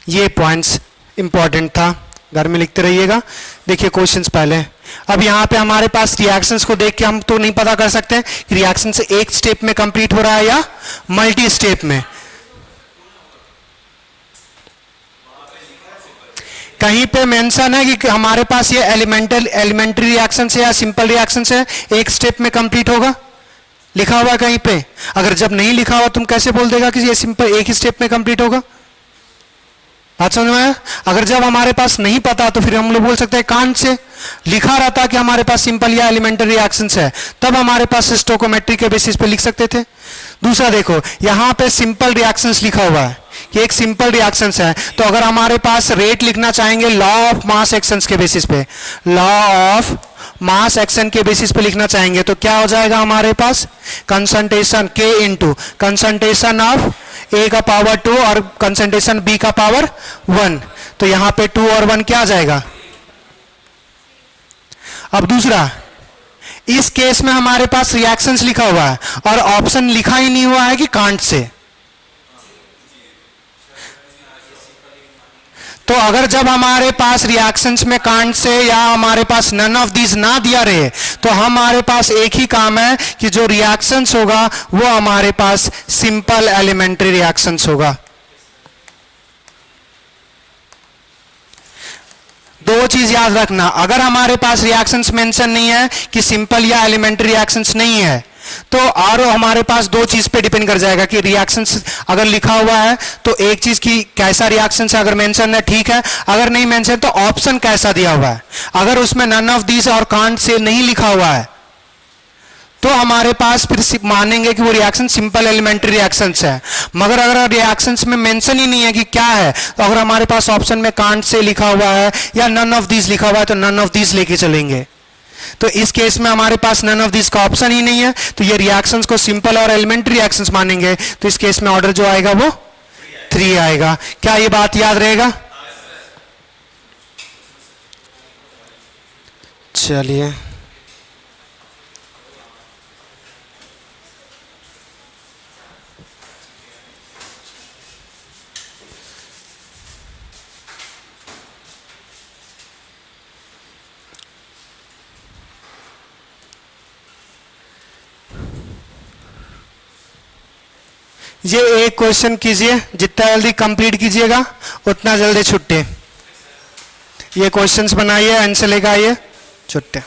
ये points important था, घर में लिखते रहिएगा। देखिए questions पहले। अब यहाँ पे हमारे पास रिएक्शंस को देख के हम तो नहीं पता कर सकते कि रिएक्शन से एक स्टेप में कंप्लीट हो रहा है या मल्टी स्टेप में। कहीं पे मेंशन है कि हमारे पास ये एलिमेंट्री रिएक्शन है या सिंपल रिएक्शन है एक स्टेप में कंप्लीट होगा, लिखा हुआ है कहीं पे? अगर जब नहीं लिखा हुआ तुम कैसे बोल देगा कि ये सिंपल एक ही स्टेप में कंप्लीट होगा? बात समझ में आया? अगर जब हमारे पास नहीं पता तो फिर हम लोग बोल सकते हैं कांट से लिखा रहता कि हमारे पास सिंपल या एलिमेंट्री रिएक्शंस है, तब हमारे पास स्टोकोमेट्री के बेसिस पे लिख सकते थे। दूसरा देखो, यहां पे सिंपल रिएक्शंस लिखा हुआ है कि एक सिंपल रिएक्शंस है, तो अगर हमारे पास रेट लिखना चाहेंगे लॉ ऑफ मास एक्शंस के बेसिस पे, लॉ ऑफ मास एक्शन के बेसिस पे लिखना चाहेंगे तो क्या हो जाएगा हमारे पास? Concentration K into concentration of A का पावर 2 और कंसंट्रेशन B का पावर 1, तो यहां पे 2 और 1 क्या आ जाएगा? अब दूसरा, इस केस में हमारे पास रिएक्शंस लिखा हुआ है और ऑप्शन लिखा ही नहीं हुआ है कि कांट से। तो अगर जब हमारे पास रिएक्शंस में कांट से या हमारे पास नन ऑफ दीज ना दिया रहे तो हमारे पास एक ही काम है कि जो रिएक्शंस होगा वो हमारे पास सिंपल एलिमेंट्री रिएक्शंस होगा। दो चीज याद रखना, अगर हमारे पास रिएक्शंस मेंशन नहीं है कि सिंपल या एलिमेंट्री रिएक्शंस नहीं है तो और हमारे पास दो चीज पे डिपेंड कर जाएगा कि रिएक्शंस अगर लिखा हुआ है तो एक चीज की कैसा रिएक्शन है, अगर मेंशन है ठीक है, अगर नहीं मेंशन तो ऑप्शन कैसा दिया हुआ है। अगर उसमें नन ऑफ दीज और कांट से नहीं लिखा हुआ है तो हमारे पास फिर मानेंगे कि वो रिएक्शन सिंपल एलिमेंट्री रिएक्शंस है। मगर अगर रिएक्शंस में मेंशन ही नहीं है कि क्या है, तो अगर हमारे पास ऑप्शन में कांट से लिखा हुआ है या नन ऑफ दीज लिखा हुआ है तो नन ऑफ दीज लेके चलेंगे। तो इस केस में हमारे पास नन ऑफ दिस का ऑप्शन ही नहीं है, तो ये रिएक्शंस को सिंपल और एलिमेंट्री रिएक्शंस मानेंगे, तो इस केस में ऑर्डर जो आएगा वो 3 आएगा। क्या ये बात याद रहेगा? चलिए ये एक क्वेश्चन कीजिए, जितना जल्दी कंप्लीट कीजिएगा उतना जल्दी छुट्टी। ये क्वेश्चंस बनाइए, आंसर लेकर आइए, छुट्टी।